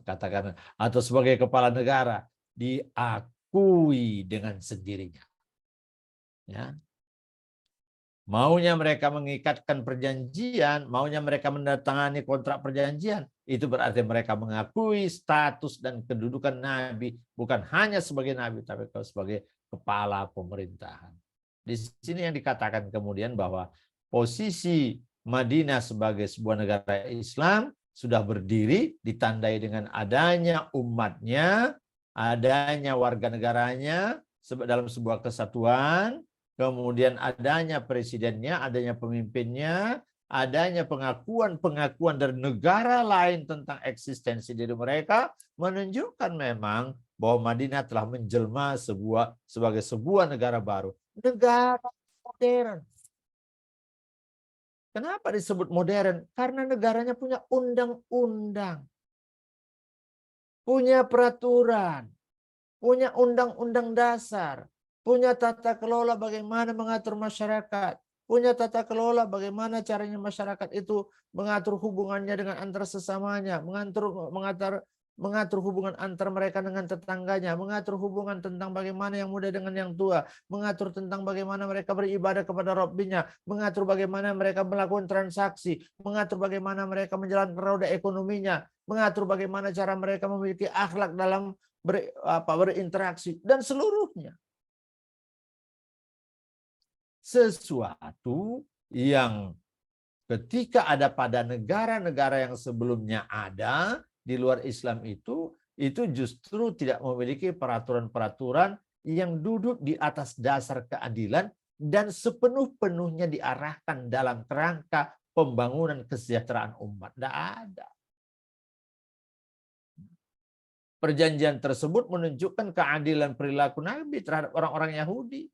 katakan, atau sebagai kepala negara diakui dengan sendirinya. Ya. Maunya mereka mengikatkan perjanjian, maunya mereka menandatangani kontrak perjanjian, itu berarti mereka mengakui status dan kedudukan Nabi bukan hanya sebagai Nabi, tapi sebagai kepala pemerintahan. Di sini yang dikatakan kemudian bahwa posisi Madinah sebagai sebuah negara Islam sudah berdiri ditandai dengan adanya umatnya, adanya warga negaranya dalam sebuah kesatuan, kemudian adanya presidennya, adanya pemimpinnya, adanya pengakuan dari negara lain tentang eksistensi diri mereka, menunjukkan memang bahwa Madinah telah menjelma sebagai sebuah negara baru. Negara modern. Kenapa disebut modern? Karena negaranya punya undang-undang, punya peraturan, punya undang-undang dasar, punya tata kelola bagaimana mengatur masyarakat, punya tata kelola bagaimana caranya masyarakat itu mengatur hubungannya dengan antar sesamanya, mengatur hubungan antar mereka dengan tetangganya, mengatur hubungan tentang bagaimana yang muda dengan yang tua, mengatur tentang bagaimana mereka beribadah kepada Rabbinya, mengatur bagaimana mereka melakukan transaksi, mengatur bagaimana mereka menjalankan roda ekonominya, mengatur bagaimana cara mereka memiliki akhlak dalam berinteraksi, dan seluruhnya. Sesuatu yang ketika ada pada negara-negara yang sebelumnya ada di luar Islam itu justru tidak memiliki peraturan-peraturan yang duduk di atas dasar keadilan dan sepenuh-penuhnya diarahkan dalam kerangka pembangunan kesejahteraan umat. Tidak ada. Perjanjian tersebut menunjukkan keadilan perilaku Nabi terhadap orang-orang Yahudi.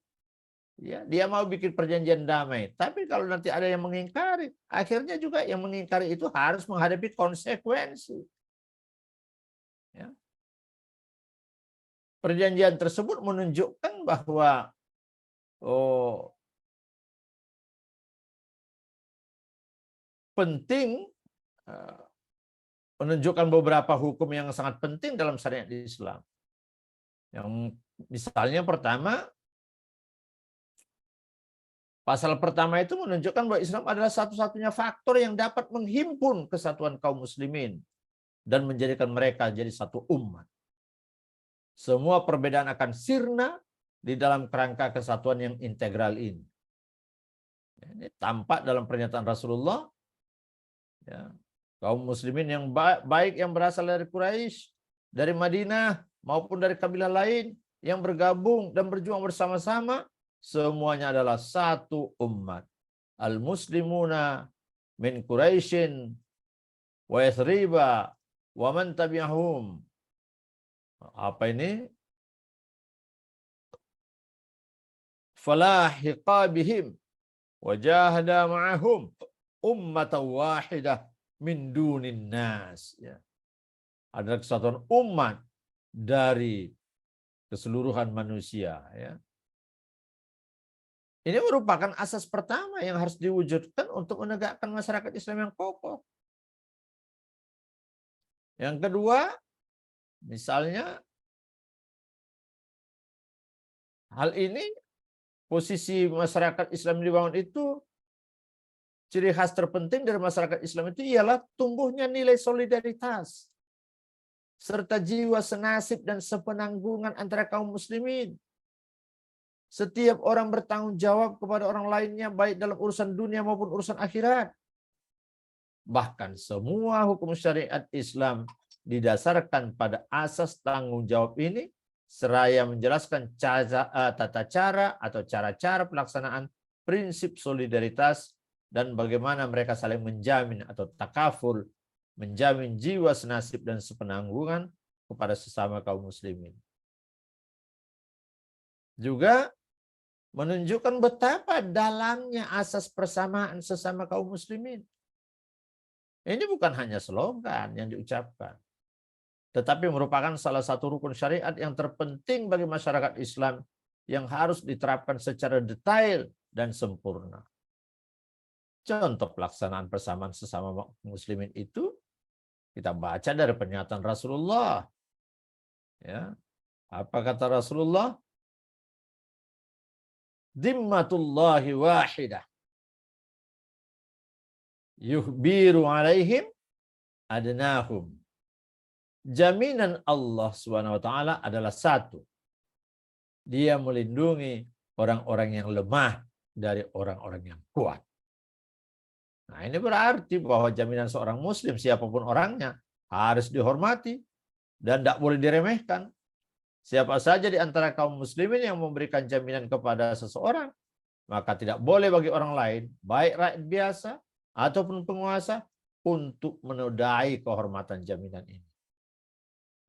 Ya, dia mau bikin perjanjian damai. Tapi kalau nanti ada yang mengingkari, akhirnya juga yang mengingkari itu harus menghadapi konsekuensi. Ya. Perjanjian tersebut menunjukkan bahwa penting, menunjukkan beberapa hukum yang sangat penting dalam syariat Islam. Yang misalnya pertama, pasal pertama itu menunjukkan bahwa Islam adalah satu-satunya faktor yang dapat menghimpun kesatuan kaum muslimin dan menjadikan mereka jadi satu umat. Semua perbedaan akan sirna di dalam kerangka kesatuan yang integral ini. Ini tampak dalam pernyataan Rasulullah. Ya, kaum muslimin yang baik yang berasal dari Quraisy, dari Madinah maupun dari kabilah lain yang bergabung dan berjuang bersama-sama, semuanya adalah satu umat. Al-muslimuna min Quraisyin wa Yathriba wa man tabi'ahum. Apa ini? Falahiqa bihim wa jahada ma'ahum ummatan wahidah min dunin nas. Ya. Adalah kesatuan umat dari keseluruhan manusia. Ya. Ini merupakan asas pertama yang harus diwujudkan untuk menegakkan masyarakat Islam yang kokoh. Yang kedua, misalnya hal ini, posisi masyarakat Islam dibangun itu, ciri khas terpenting dari masyarakat Islam itu ialah tumbuhnya nilai solidaritas serta jiwa senasib dan sepenanggungan antara kaum muslimin. Setiap orang bertanggung jawab kepada orang lainnya baik dalam urusan dunia maupun urusan akhirat. Bahkan semua hukum syariat Islam didasarkan pada asas tanggung jawab ini, seraya menjelaskan tata cara atau cara-cara pelaksanaan prinsip solidaritas dan bagaimana mereka saling menjamin atau takaful, menjamin jiwa senasib dan sepenanggungan kepada sesama kaum muslimin. Juga menunjukkan betapa dalamnya asas persamaan sesama kaum muslimin. Ini bukan hanya slogan yang diucapkan, tetapi merupakan salah satu rukun syariat yang terpenting bagi masyarakat Islam yang harus diterapkan secara detail dan sempurna. Contoh pelaksanaan persamaan sesama muslimin itu kita baca dari pernyataan Rasulullah. Ya. Apa kata Rasulullah? Dhimmatullahi wahidah. Yuhbiru alaihim adnahum. Jaminan Allah SWT adalah satu. Dia melindungi orang-orang yang lemah dari orang-orang yang kuat. Nah, ini berarti bahwa jaminan seorang muslim siapapun orangnya harus dihormati dan tidak boleh diremehkan. Siapa saja di antara kaum muslimin yang memberikan jaminan kepada seseorang, maka tidak boleh bagi orang lain, baik rakyat biasa ataupun penguasa, untuk menodai kehormatan jaminan ini.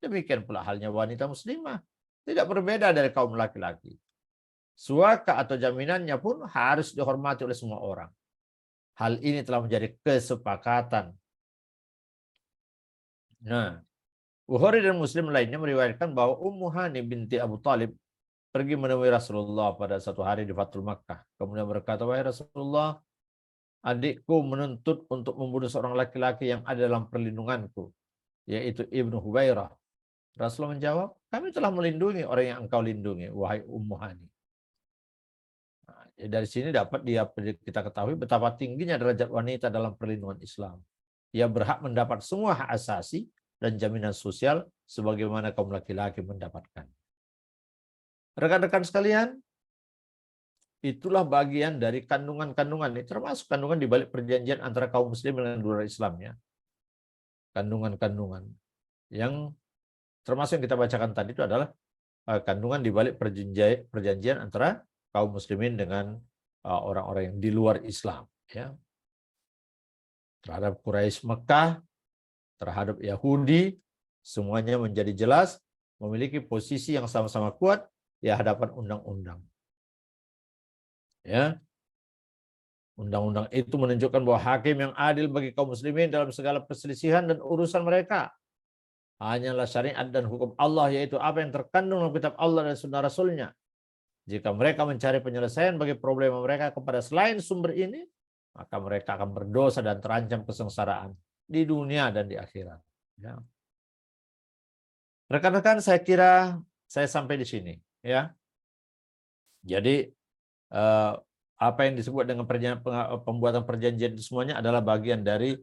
Demikian pula halnya wanita muslimah. Tidak berbeda dari kaum laki-laki. Suaka atau jaminannya pun harus dihormati oleh semua orang. Hal ini telah menjadi kesepakatan. Nah, Bukhari dan Muslim lainnya meriwayatkan bahwa Ummu Hani binti Abu Talib pergi menemui Rasulullah pada satu hari di Fathul Makkah. Kemudian berkata, "Wahai Rasulullah, adikku menuntut untuk membunuh seorang laki-laki yang ada dalam perlindunganku, yaitu Ibnu Hubairah." Rasulullah menjawab, "Kami telah melindungi orang yang engkau lindungi, wahai Ummu Hani." Nah, dari sini dapat kita ketahui betapa tingginya derajat wanita dalam perlindungan Islam. Ia berhak mendapat semua hak asasi dan jaminan sosial sebagaimana kaum laki-laki mendapatkan. Rekan-rekan sekalian, itulah bagian dari kandungan-kandungan ini, termasuk kandungan di balik perjanjian antara kaum muslim dengan luar Islam ya. Kandungan-kandungan yang termasuk yang kita bacakan tadi itu adalah kandungan di balik perjanjian antara kaum muslimin dengan orang-orang yang di luar Islam ya. Terhadap Quraisy Mekah, terhadap Yahudi, semuanya menjadi jelas memiliki posisi yang sama-sama kuat di hadapan undang-undang. Ya. Undang-undang itu menunjukkan bahwa hakim yang adil bagi kaum muslimin dalam segala perselisihan dan urusan mereka hanyalah syariat dan hukum Allah, yaitu apa yang terkandung dalam kitab Allah dan sunnah Rasulnya. Jika mereka mencari penyelesaian bagi problema mereka kepada selain sumber ini, maka mereka akan berdosa dan terancam kesengsaraan di dunia dan di akhirat. Ya. Rekan-rekan, saya kira saya sampai di sini. Ya. Jadi apa yang disebut dengan pembuatan perjanjian itu semuanya adalah bagian dari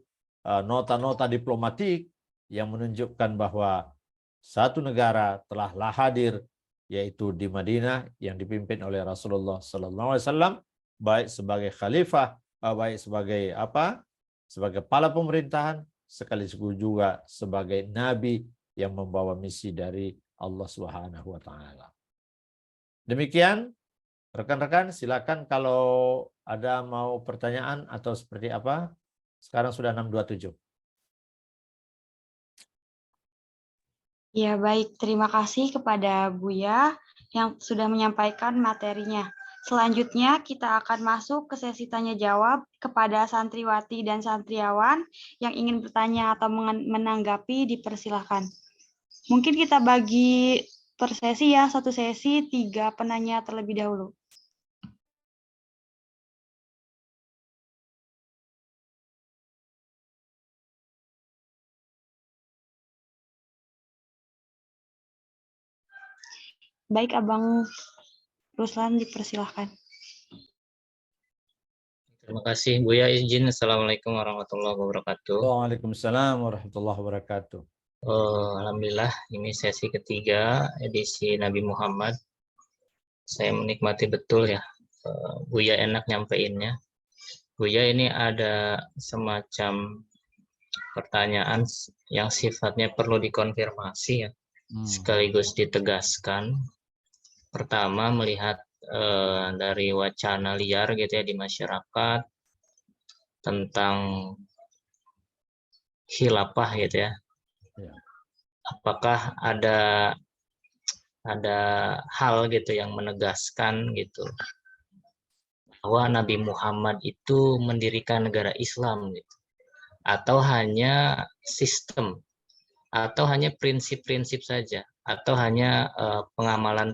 nota-nota diplomatik yang menunjukkan bahwa satu negara telah hadir, yaitu di Madinah yang dipimpin oleh Rasulullah SAW, baik sebagai khalifah, baik sebagai sebagai kepala pemerintahan, sekaligus juga sebagai nabi yang membawa misi dari Allah Subhanahu wa taala. Demikian rekan-rekan, silakan kalau ada mau pertanyaan atau seperti apa. Sekarang sudah 6.27. Ya, baik. Terima kasih kepada Buya yang sudah menyampaikan materinya. Selanjutnya kita akan masuk ke sesi tanya jawab kepada santriwati dan santriawan yang ingin bertanya atau menanggapi, dipersilahkan. Mungkin kita bagi per sesi ya, satu sesi 3 penanya terlebih dahulu. Baik, Abang Ruslan, dipersilahkan. Terima kasih Buya, izin. Assalamualaikum warahmatullahi wabarakatuh. Waalaikumsalam warahmatullahi wabarakatuh. Alhamdulillah, ini sesi ketiga edisi Nabi Muhammad. Saya menikmati betul ya, Buya enak nyampeinnya. Buya, ini ada semacam pertanyaan yang sifatnya perlu dikonfirmasi ya, sekaligus ditegaskan. Pertama, melihat dari wacana liar gitu ya di masyarakat tentang khilafah gitu ya. Apakah ada hal gitu yang menegaskan gitu bahwa Nabi Muhammad itu mendirikan negara Islam gitu, atau hanya sistem, atau hanya prinsip-prinsip saja, atau hanya pengamalan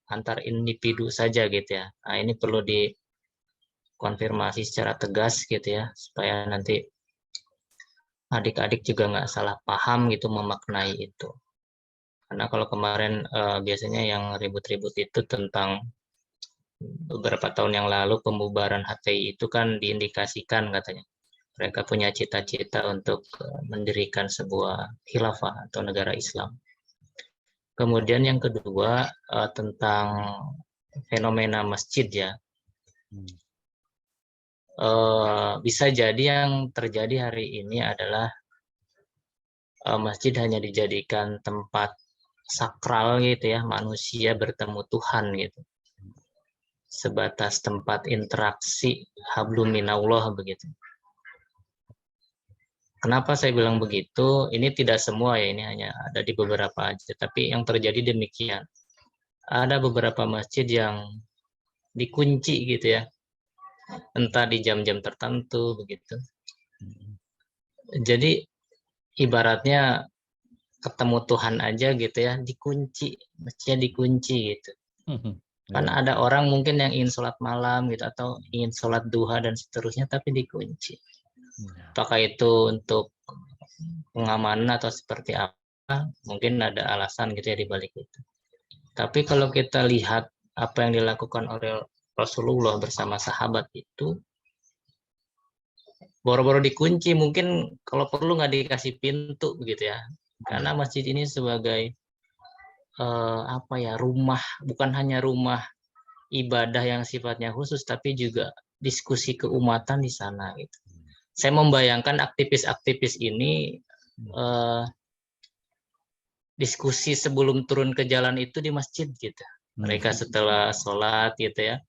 antar individu saja gitu ya. Nah, ini perlu dikonfirmasi secara tegas gitu ya, supaya nanti adik-adik juga nggak salah paham gitu memaknai itu. Karena kalau kemarin biasanya yang ribut-ribut itu tentang beberapa tahun yang lalu pembubaran HTI itu kan diindikasikan katanya mereka punya cita-cita untuk mendirikan sebuah khilafah atau negara Islam. Kemudian yang kedua tentang fenomena masjid ya. Bisa jadi yang terjadi hari ini adalah masjid hanya dijadikan tempat sakral gitu ya, manusia bertemu Tuhan gitu. Sebatas tempat interaksi hablum minallah begitu. Kenapa saya bilang begitu? Ini tidak semua ya, ini hanya ada di beberapa aja. Tapi yang terjadi demikian. Ada beberapa masjid yang dikunci gitu ya, entah di jam-jam tertentu begitu. Jadi ibaratnya ketemu Tuhan aja gitu ya, dikunci, masjidnya dikunci gitu. Kan ada orang mungkin yang ingin sholat malam gitu atau ingin sholat duha dan seterusnya, tapi dikunci. Apakah itu untuk pengamanan atau seperti apa? Mungkin ada alasan gitu ya di balik itu. Tapi kalau kita lihat apa yang dilakukan oleh Rasulullah bersama sahabat itu, boro-boro dikunci, mungkin kalau perlu nggak dikasih pintu begitu ya. Karena masjid ini sebagai apa ya, rumah, bukan hanya rumah ibadah yang sifatnya khusus, tapi juga diskusi keumatan di sana gitu. Saya membayangkan aktivis-aktivis ini diskusi sebelum turun ke jalan itu di masjid gitu. Mereka setelah sholat gitu ya,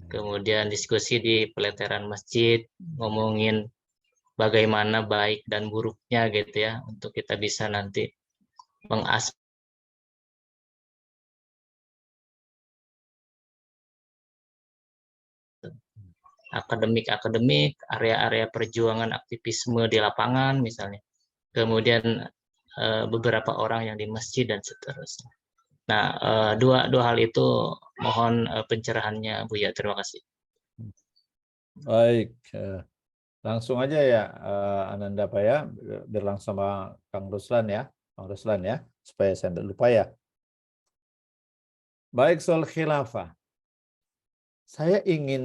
kemudian diskusi di peletaran masjid, ngomongin bagaimana baik dan buruknya gitu ya, untuk kita bisa nanti mengasah akademik, area-area perjuangan aktivisme di lapangan misalnya. Kemudian beberapa orang yang di masjid dan seterusnya. Nah, dua hal itu mohon pencerahannya Buya. Terima kasih. Baik, langsung aja ya Ananda Pak ya, berlangsung sama Kang Ruslan ya, supaya saya tidak lupa ya. Baik, soal khilafah, saya ingin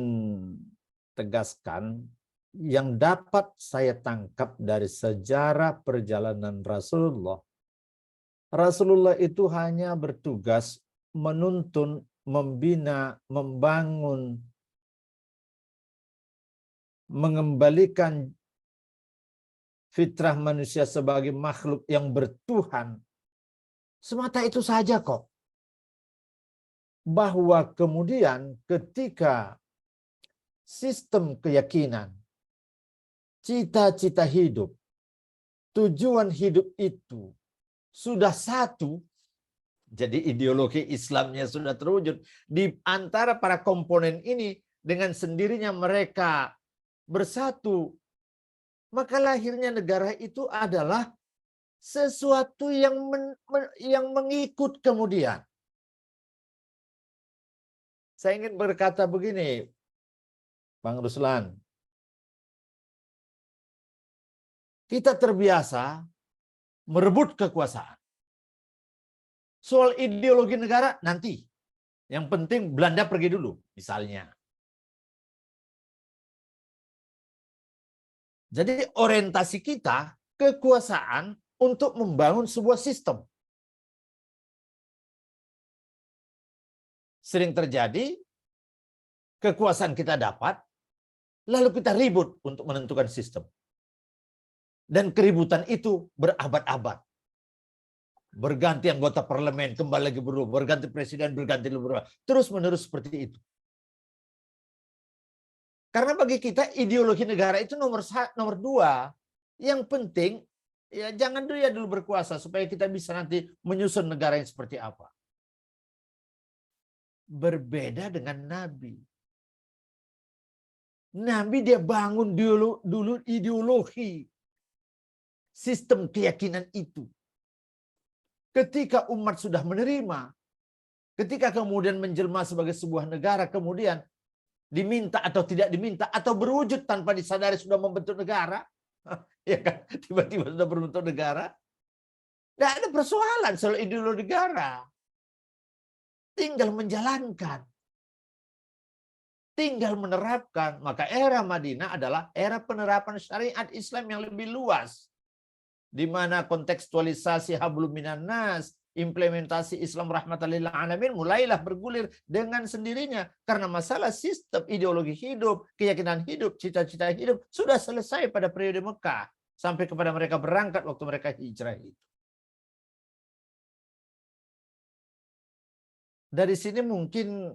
tegaskan yang dapat saya tangkap dari sejarah perjalanan Rasulullah. Rasulullah itu hanya bertugas menuntun, membina, membangun, mengembalikan fitrah manusia sebagai makhluk yang bertuhan. Semata itu saja kok. Bahwa kemudian ketika sistem keyakinan, cita-cita hidup, tujuan hidup itu sudah satu, jadi ideologi Islamnya sudah terwujud di antara para komponen ini, dengan sendirinya mereka bersatu, maka lahirnya negara itu adalah sesuatu yang mengikut kemudian. Saya ingin berkata begini, Bang Ruslan. Kita terbiasa merebut kekuasaan. Soal ideologi negara nanti. Yang penting Belanda pergi dulu, misalnya. Jadi orientasi kita kekuasaan untuk membangun sebuah sistem. Sering terjadi kekuasaan kita dapat, lalu kita ribut untuk menentukan sistem. Dan keributan itu berabad-abad. Berganti anggota parlemen, kembali lagi berubah, berganti presiden, berganti berubah. Terus-menerus seperti itu. Karena bagi kita ideologi negara itu nomor dua. Yang penting ya jangan dulu berkuasa supaya kita bisa nanti menyusun negara yang seperti apa. Berbeda dengan Nabi. Nabi dia bangun dulu ideologi. Sistem keyakinan itu. Ketika umat sudah menerima, ketika kemudian menjelma sebagai sebuah negara, kemudian diminta atau tidak diminta, atau berwujud tanpa disadari sudah membentuk negara, ya kan? Tiba-tiba sudah berbentuk negara, tidak ada persoalan soal ideologi negara. Tinggal menjalankan. Tinggal menerapkan. Maka era Madinah adalah era penerapan syariat Islam yang lebih luas. Di mana kontekstualisasi hablum minan nas, implementasi Islam rahmatan lil alamin mulailah bergulir dengan sendirinya karena masalah sistem ideologi hidup, keyakinan hidup, cita-cita hidup sudah selesai pada periode Mekah sampai kepada mereka berangkat waktu mereka hijrah itu. Dari sini mungkin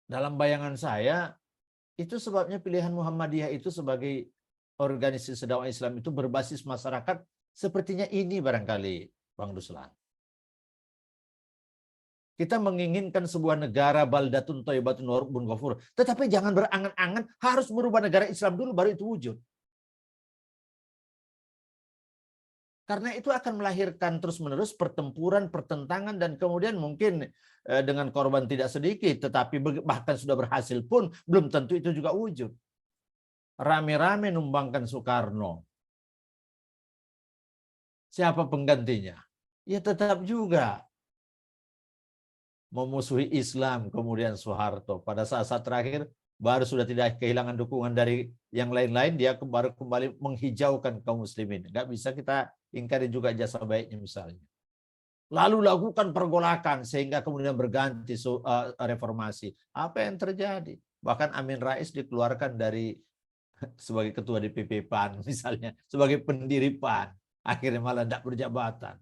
dalam bayangan saya itu sebabnya pilihan Muhammadiyah itu sebagai organisasi dakwah Islam itu berbasis masyarakat sepertinya ini barangkali, Bang Ruslan. Kita menginginkan sebuah negara baldatun thayyibatun wa rabbun ghafur, tetapi jangan berangan-angan harus merubah negara Islam dulu baru itu wujud. Karena itu akan melahirkan terus-menerus pertempuran, pertentangan, dan kemudian mungkin dengan korban tidak sedikit, tetapi bahkan sudah berhasil pun belum tentu itu juga wujud. Rame-rame numbangkan Soekarno. Siapa penggantinya? Ya tetap juga memusuhi Islam, kemudian Soeharto. Pada saat-saat terakhir baru sudah tidak kehilangan dukungan dari yang lain-lain, dia baru kembali menghijaukan kaum muslimin. Nggak bisa kita ingkari juga jasa baiknya misalnya. Lalu lakukan pergolakan sehingga kemudian berganti reformasi. Apa yang terjadi? Bahkan Amin Rais dikeluarkan dari sebagai ketua DPP PAN misalnya, sebagai pendiri PAN. Akhirnya malah tidak berjabatan.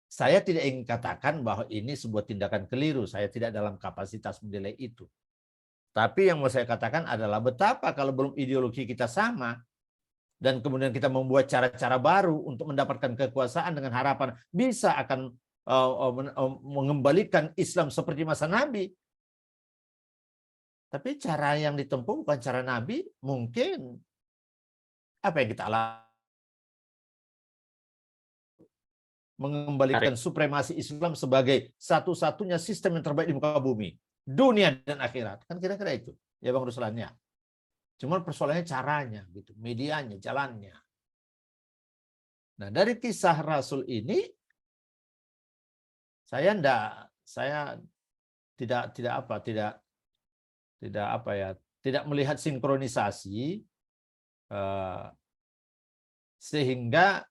Saya tidak ingin katakan bahwa ini sebuah tindakan keliru. Saya tidak dalam kapasitas menilai itu. Tapi yang mau saya katakan adalah betapa kalau belum ideologi kita sama, dan kemudian kita membuat cara-cara baru untuk mendapatkan kekuasaan dengan harapan bisa akan mengembalikan Islam seperti masa Nabi. Tapi cara yang ditempuh bukan cara Nabi, mungkin apa yang kita alami? Mengembalikan supremasi Islam sebagai satu-satunya sistem yang terbaik di muka bumi, dunia dan akhirat. Kan kira-kira itu, ya Bang Ruslan ya. Cuma persoalannya caranya, gitu, medianya, jalannya. Nah dari kisah Rasul ini, saya tidak melihat sinkronisasi sehingga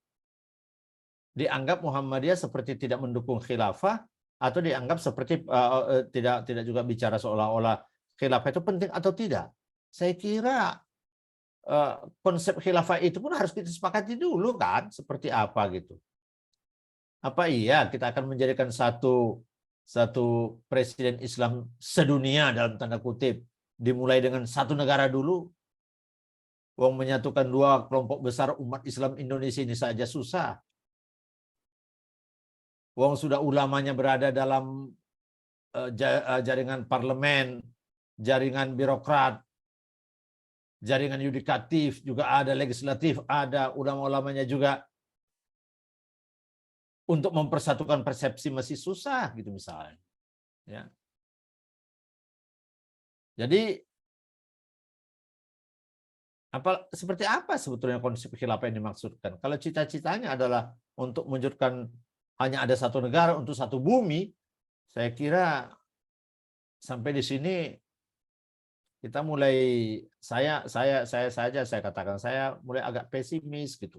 dianggap Muhammadiyah seperti tidak mendukung khilafah atau dianggap seperti tidak juga bicara seolah-olah khilafah itu penting atau tidak. Saya kira konsep khilafah itu pun harus kita sepakati dulu kan, seperti apa gitu. Apa iya kita akan menjadikan satu presiden Islam sedunia dalam tanda kutip dimulai dengan satu negara dulu? Wong menyatukan dua kelompok besar umat Islam Indonesia ini saja susah. Wong sudah ulamanya berada dalam jaringan parlemen, jaringan birokrat, jaringan yudikatif, juga ada legislatif, ada ulama-ulamanya juga. Untuk mempersatukan persepsi masih susah gitu misalnya. Ya. Jadi seperti apa sebetulnya konsep khilafah yang dimaksudkan? Kalau cita-citanya adalah untuk mewujudkan hanya ada satu negara untuk satu bumi, saya kira sampai di sini kita mulai saya katakan saya mulai agak pesimis gitu.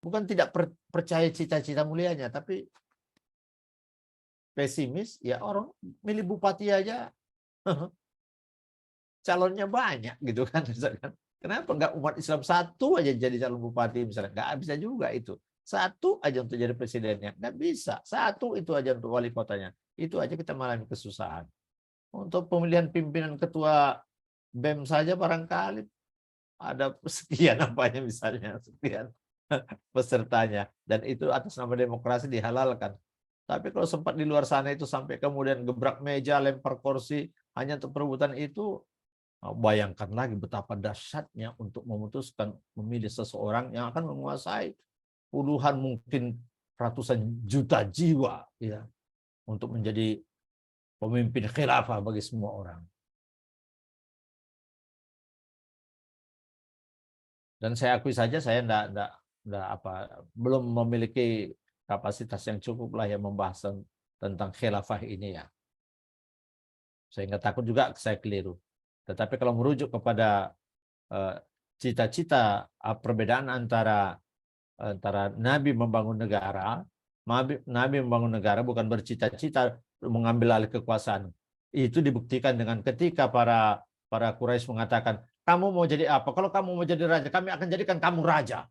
Bukan tidak percaya cita-cita mulianya, tapi pesimis. Ya orang milih bupati aja calonnya banyak gitu kan. Kenapa nggak umat Islam satu aja jadi calon bupati misalnya? Nggak bisa juga itu. Satu aja untuk jadi presidennya. Nggak bisa. Satu itu aja untuk wali kotanya. Itu aja kita mengalami kesusahan. Untuk pemilihan pimpinan ketua BEM saja barangkali ada sekian apanya misalnya. Sekian pesertanya. Dan itu atas nama demokrasi dihalalkan. Tapi kalau sempat di luar sana itu sampai kemudian gebrak meja, lempar kursi hanya untuk perebutan itu, bayangkan lagi betapa dahsyatnya untuk memutuskan memilih seseorang yang akan menguasai puluhan mungkin ratusan juta jiwa ya untuk menjadi pemimpin khilafah bagi semua orang. Dan saya akui saja saya belum memiliki kapasitas yang cukup lah yang membahas tentang khilafah ini ya. Sehingga takut juga saya keliru. Tetapi kalau merujuk kepada cita-cita perbedaan antara antara Nabi membangun negara, Nabi membangun negara bukan bercita-cita mengambil alih kekuasaan. Itu dibuktikan dengan ketika para Quraisy mengatakan, kamu mau jadi apa? Kalau kamu mau jadi raja, kami akan jadikan kamu raja.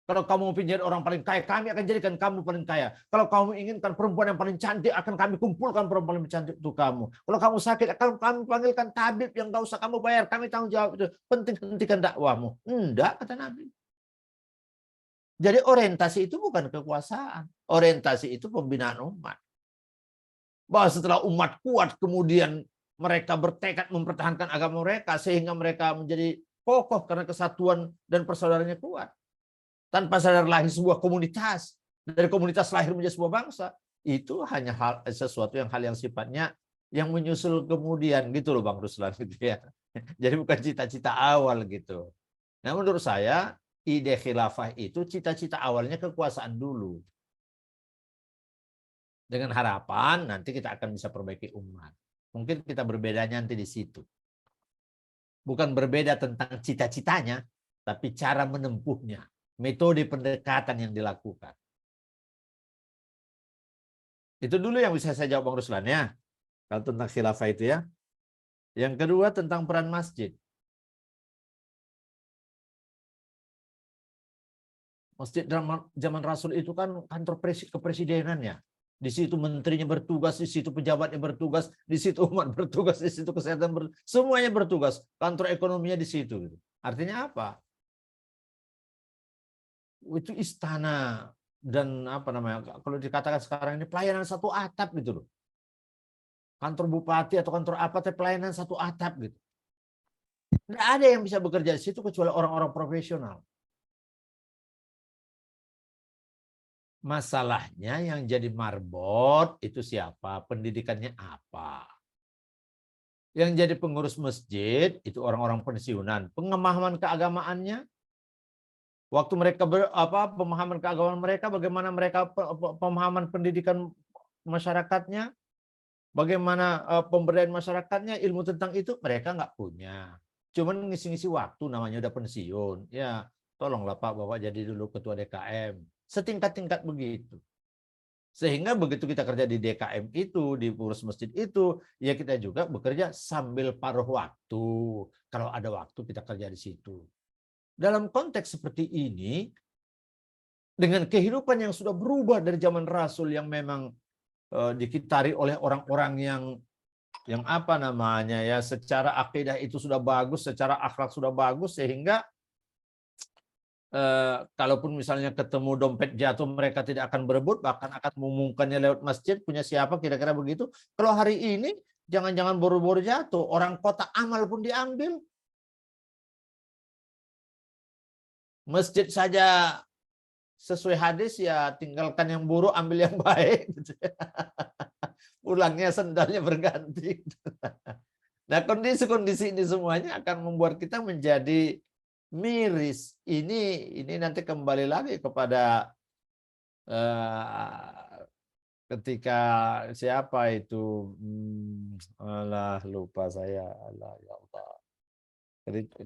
Kalau kamu mau menjadi orang paling kaya, kami akan jadikan kamu paling kaya. Kalau kamu inginkan perempuan yang paling cantik, akan kami kumpulkan perempuan yang cantik untuk kamu. Kalau kamu sakit, akan kami panggilkan tabib yang gak usah kamu bayar. Kami tanggung jawab itu. Penting hentikan dakwahmu. Enggak, kata Nabi. Jadi orientasi itu bukan kekuasaan. Orientasi itu pembinaan umat. Bahwa setelah umat kuat, kemudian mereka bertekad mempertahankan agama mereka, sehingga mereka menjadi kokoh karena kesatuan dan persaudaraannya kuat. Tanpa sadar lahir sebuah komunitas, dari komunitas lahir menjadi sebuah bangsa, itu hanya sesuatu hal yang sifatnya yang menyusul kemudian gitu loh Bang Ruslan gitu ya. Jadi bukan cita-cita awal gitu. Nah menurut saya ide khilafah itu cita-cita awalnya kekuasaan dulu. Dengan harapan nanti kita akan bisa perbaiki umat. Mungkin kita berbedanya nanti di situ. Bukan berbeda tentang cita-citanya, tapi cara menempuhnya. Metode pendekatan yang dilakukan. Itu dulu yang bisa saya jawab Bang Ruslan ya. Kalau tentang khilafah itu ya. Yang kedua tentang peran masjid. Masjid zaman Rasul itu kan kantor kepresidenannya. Di situ menterinya bertugas, di situ pejabatnya bertugas, di situ umat bertugas, di situ kesehatan bertugas, semuanya bertugas. Kantor ekonominya di situ. Artinya apa? Itu istana dan apa namanya kalau dikatakan sekarang ini pelayanan satu atap gitu loh. Kantor bupati atau kantor apa tapi pelayanan satu atap gitu. Tidak ada yang bisa bekerja di situ kecuali orang-orang profesional. Masalahnya yang jadi marbot itu siapa? Pendidikannya apa? Yang jadi pengurus masjid itu orang-orang pensiunan. Pengemahaman keagamaannya waktu mereka pemahaman keagamaan mereka, bagaimana mereka pemahaman pendidikan masyarakatnya, bagaimana pemberdayaan masyarakatnya, ilmu tentang itu mereka nggak punya. Cuman ngisi-ngisi waktu namanya udah pensiun. Ya, tolonglah Pak Bapak jadi dulu ketua DKM. Setingkat-tingkat begitu. Sehingga begitu kita kerja di DKM itu, di pengurus masjid itu, ya kita juga bekerja sambil paruh waktu. Kalau ada waktu kita kerja di situ. Dalam konteks seperti ini, dengan kehidupan yang sudah berubah dari zaman Rasul yang memang dikitari oleh orang-orang yang apa namanya ya, secara akidah itu sudah bagus, secara akhlak sudah bagus, sehingga kalaupun misalnya ketemu dompet jatuh mereka tidak akan berebut, bahkan akan mengumumkannya lewat masjid, punya siapa, kira-kira begitu. Kalau hari ini jangan-jangan boro-boro jatuh, orang kota amal pun diambil. Masjid saja sesuai hadis ya tinggalkan yang buruk, ambil yang baik. Pulangnya sendalnya berganti. Nah kondisi-kondisi ini semuanya akan membuat kita menjadi miris. Ini nanti kembali lagi kepada ketika siapa itu alah lupa saya, alah ya Allah.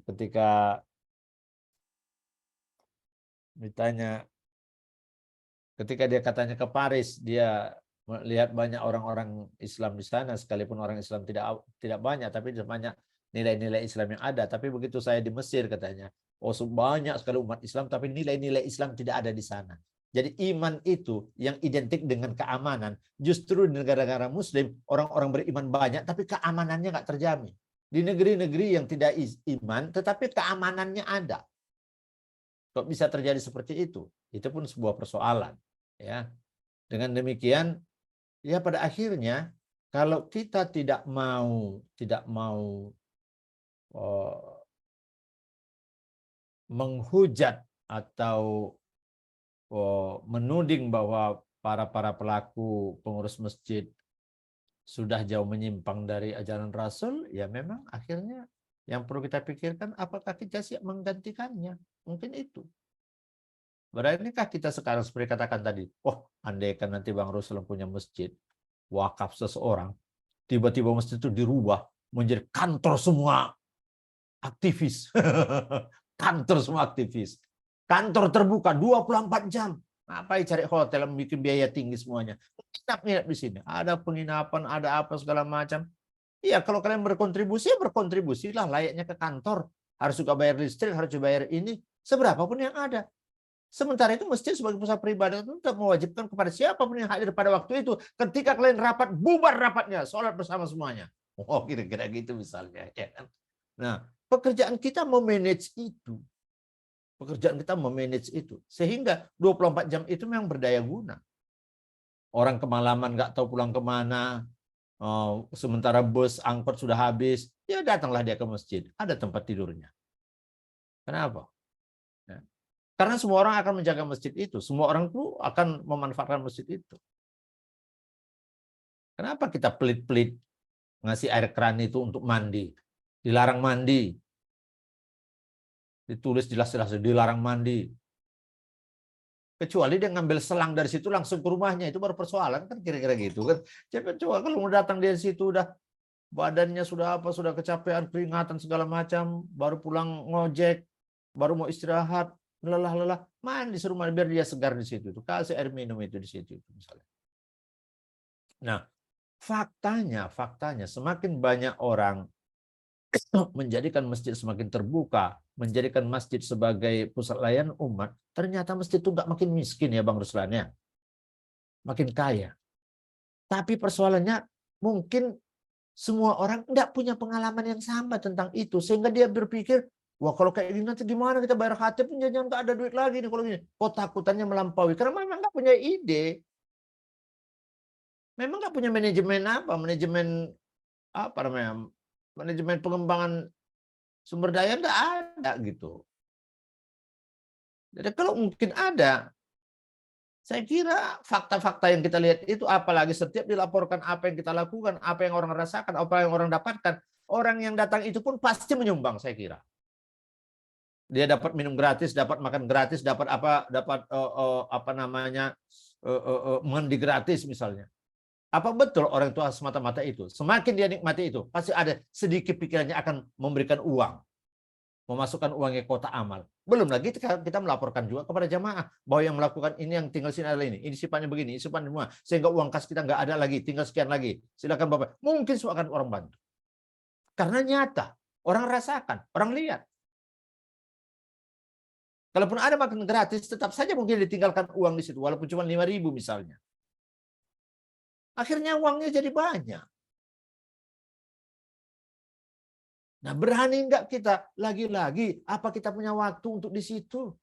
Ketika ditanya, ketika dia katanya ke Paris, dia melihat banyak orang-orang Islam di sana, sekalipun orang Islam tidak banyak, tapi banyak nilai-nilai Islam yang ada. Tapi begitu saya di Mesir katanya, oh banyak sekali umat Islam, tapi nilai-nilai Islam tidak ada di sana. Jadi iman itu yang identik dengan keamanan. Justru di negara-negara Muslim, orang-orang beriman banyak, tapi keamanannya nggak terjamin. Di negeri-negeri yang tidak iman, tetapi keamanannya ada. Kok bisa terjadi seperti itu? Itu pun sebuah persoalan. Ya, dengan demikian, ya pada akhirnya kalau kita tidak mau menghujat atau menuding bahwa para pelaku pengurus masjid sudah jauh menyimpang dari ajaran Rasul, ya memang akhirnya yang perlu kita pikirkan, apakah kita siap menggantikannya? Mungkin itu. Beranikah kita sekarang seperti katakan tadi, oh andaikan nanti Bang Ruslan punya masjid, wakaf seseorang, tiba-tiba masjid itu dirubah menjadi kantor semua aktivis. Kantor semua aktivis. Kantor terbuka 24 jam. Ngapain cari hotel yang bikin biaya tinggi semuanya? Nginap di sini. Ada penginapan, ada apa segala macam. Iya, kalau kalian berkontribusi, ya berkontribusilah layaknya ke kantor. Harus juga bayar listrik, harus juga bayar ini. Seberapa pun yang ada. Sementara itu masjid sebagai pusat beribadah itu tetap mewajibkan kepada siapapun yang hadir pada waktu itu. Ketika kalian rapat, bubar rapatnya. Sholat bersama semuanya. Oh, kira-kira gitu misalnya. Ya kan? Nah, pekerjaan kita memanage itu. Pekerjaan kita memanage itu. Sehingga 24 jam itu memang berdaya guna. Orang kemalaman nggak tahu pulang kemana. Sementara bus angkot sudah habis, ya datanglah dia ke masjid. Ada tempat tidurnya. Kenapa? Ya. Karena semua orang akan menjaga masjid itu. Semua orang tuh akan memanfaatkan masjid itu. Kenapa kita pelit-pelit ngasih air keran itu untuk mandi? Dilarang mandi. Ditulis jelas-jelas dilarang mandi. Kecuali dia ngambil selang dari situ langsung ke rumahnya, itu baru persoalan kan, kira-kira gitu kan. Coba kalau mau datang dia situ udah badannya sudah apa, sudah kecapean, keringatan segala macam, baru pulang ngojek, baru mau istirahat, lelah-lelah, mandi suruh mandi biar dia segar di situ. Kasih air minum itu di situ misalnya. Nah, faktanya semakin banyak orang menjadikan masjid semakin terbuka, menjadikan masjid sebagai pusat layanan umat, ternyata masjid itu nggak makin miskin ya Bang Ruslan ya. Makin kaya. Tapi persoalannya mungkin semua orang nggak punya pengalaman yang sama tentang itu. Sehingga dia berpikir, wah kalau kayak gini nanti gimana kita bayar KTP, jangan nggak ada duit lagi nih kalau gini. Kok takutannya melampaui? Karena memang nggak punya ide. Memang nggak punya manajemen apa namanya, manajemen pengembangan sumber daya nggak ada gitu. Jadi kalau mungkin ada, saya kira fakta-fakta yang kita lihat itu, apalagi setiap dilaporkan apa yang kita lakukan, apa yang orang rasakan, apa yang orang dapatkan, orang yang datang itu pun pasti menyumbang, saya kira. Dia dapat minum gratis, dapat makan gratis, dapat mandi gratis misalnya. Apa betul orang itu semata-mata itu? Semakin dia nikmati itu, pasti ada sedikit pikirannya akan memberikan uang. Memasukkan uangnya kota amal. Belum lagi kita melaporkan juga kepada jamaah bahwa yang melakukan ini, yang tinggal sini adalah ini sifatnya begini, ini sifatnya semua. Sehingga uang kas kita nggak ada lagi, tinggal sekian lagi. Silakan Bapak. Mungkin semua akan orang bantu. Karena nyata, orang rasakan, orang lihat. Kalaupun ada makan gratis, tetap saja mungkin ditinggalkan uang di situ, walaupun cuma 5.000 misalnya. Akhirnya uangnya jadi banyak. Nah, berani enggak kita? Lagi-lagi, apa kita punya waktu untuk di situ?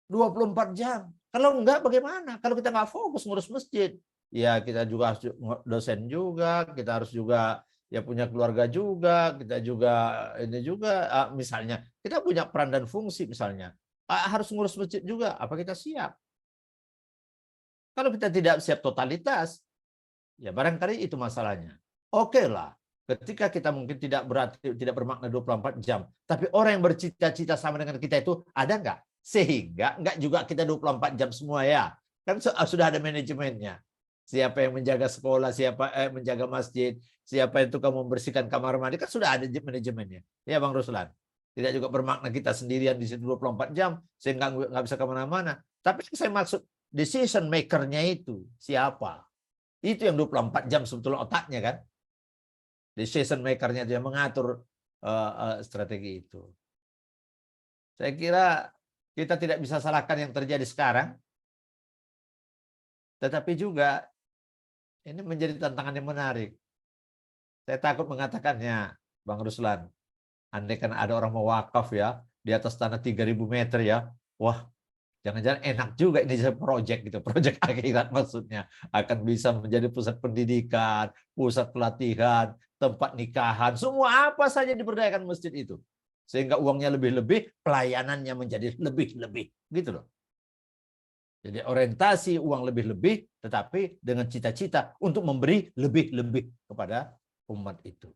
24 jam. Kalau enggak, bagaimana? Kalau kita nggak fokus ngurus masjid, ya kita juga harus dosen juga, kita harus juga ya punya keluarga juga, kita juga ini juga, misalnya kita punya peran dan fungsi misalnya, harus ngurus masjid juga. Apa kita siap? Kalau kita tidak siap totalitas, ya barangkali itu masalahnya. Oke lah, ketika kita mungkin tidak bermakna 24 jam, tapi orang yang bercita-cita sama dengan kita itu ada nggak? Sehingga nggak juga kita 24 jam semua ya. Kan sudah ada manajemennya. Siapa yang menjaga sekolah, siapa menjaga masjid, siapa yang tukang membersihkan kamar mandi, kan sudah ada manajemennya. Ya Bang Ruslan. Tidak juga bermakna kita sendirian di situ 24 jam, sehingga nggak bisa kemana-mana. Tapi saya maksud, decision maker-nya itu siapa? Itu yang 24 jam sebetulnya otaknya kan. Decision maker-nya itu yang mengatur strategi itu. Saya kira kita tidak bisa salahkan yang terjadi sekarang. Tetapi juga ini menjadi tantangan yang menarik. Saya takut mengatakannya, Bang Ruslan. Andai kan ada orang mau wakaf ya, di atas tanah 3.000 meter ya. Wah, jangan-jangan enak juga ini proyek gitu, proyek akhirat maksudnya. Akan bisa menjadi pusat pendidikan, pusat pelatihan, tempat nikahan, semua apa saja diberdayakan masjid itu. Sehingga uangnya lebih-lebih, pelayanannya menjadi lebih-lebih. Gitu loh. Jadi orientasi uang lebih-lebih, tetapi dengan cita-cita untuk memberi lebih-lebih kepada umat itu.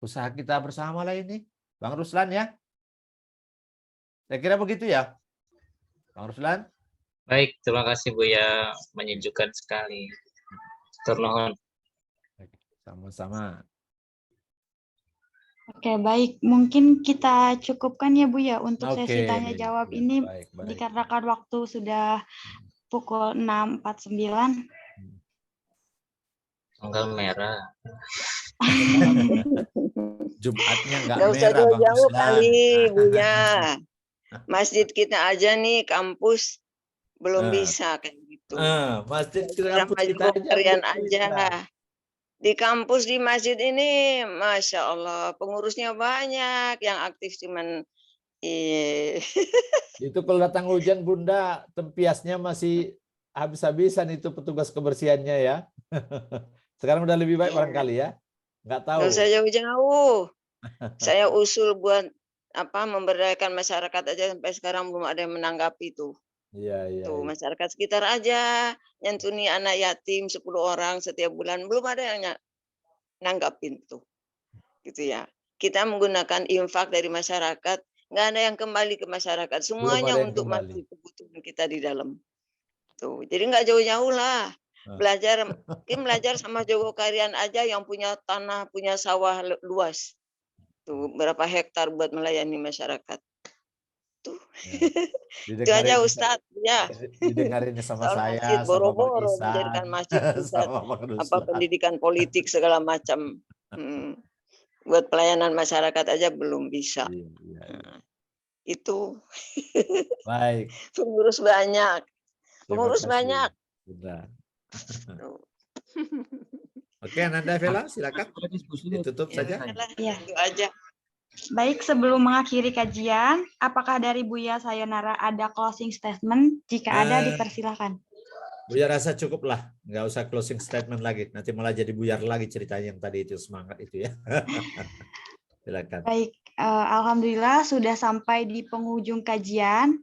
Usaha kita bersama lah ini, Bang Ruslan ya. Saya kira begitu ya. Bang Ruslan? Baik, terima kasih Buya, menyejukkan sekali. Tur nuhun. Sama-sama. Oke, baik. Mungkin kita cukupkan ya Bu ya untuk sesi Oke, tanya jawab ya, ini baik, baik. dikarenakan waktu sudah pukul 6.49. Tanggal merah. Jumatnya nggak Nggak usah merah, Bang jauh-jauh Ruslan. kali, Buya. Masjid kita aja nih, kampus belum bisa kayak gitu. Masjid Daerah kampus kita Majmuk aja Karyan belum aja. bisa. Di kampus di masjid ini, Masya Allah, pengurusnya banyak, yang aktif cuman Itu kalau datang hujan, Bunda, tempiasnya masih habis-habisan itu petugas kebersihannya ya. Sekarang udah lebih baik Iya. barangkali ya. Nggak tahu. Nggak usah jauh-jauh. Saya usul buat memberdayakan masyarakat aja sampai sekarang belum ada yang menanggapi tuh. Iya, iya. Tuh, iya. masyarakat sekitar aja nyantuni anak yatim 10 orang setiap bulan, belum ada yang nanggapin tuh. Gitu ya. Kita menggunakan infak dari masyarakat, nggak ada yang kembali ke masyarakat, Belum semuanya ada yang untuk kembali. masih kebutuhan kita di dalam. Tuh, jadi nggak jauh-jauh lah. Belajar, belajar sama Jogo Karyan aja yang punya tanah, punya sawah luas. Tuh, berapa hektar buat melayani masyarakat. Tuh. Itu aja Ustadz, ya. Didengarinnya sama Soal saya, masjid sama Bang boro-boro Isan, menjadikan masjid pusat sama Bang Ruslan. pendidikan politik segala macam. Buat pelayanan masyarakat aja belum bisa. Iya, iya, iya. Nah, itu Baik. pengurus banyak. Terima Pengurus kasih, banyak. Bunda. Tuh. Oke, Ananda Vela, silakan. Ditutup saja. Ya. Itu aja. Baik, sebelum mengakhiri kajian, apakah dari Buya Sayonara ada closing statement? Jika ada, dipersilakan. Buya rasa cukup lah, nggak usah closing statement lagi. Nanti malah jadi buyar lagi ceritanya yang tadi itu, semangat itu ya. Silakan. Baik, alhamdulillah sudah sampai di penghujung kajian.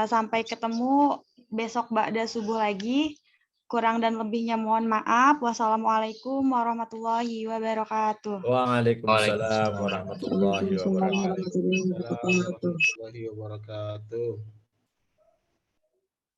Sampai ketemu besok ba'da subuh lagi. Kurang dan lebihnya mohon maaf. Wassalamualaikum warahmatullahi wabarakatuh. Waalaikumsalam warahmatullahi wabarakatuh. Waalaikumsalam warahmatullahi wabarakatuh.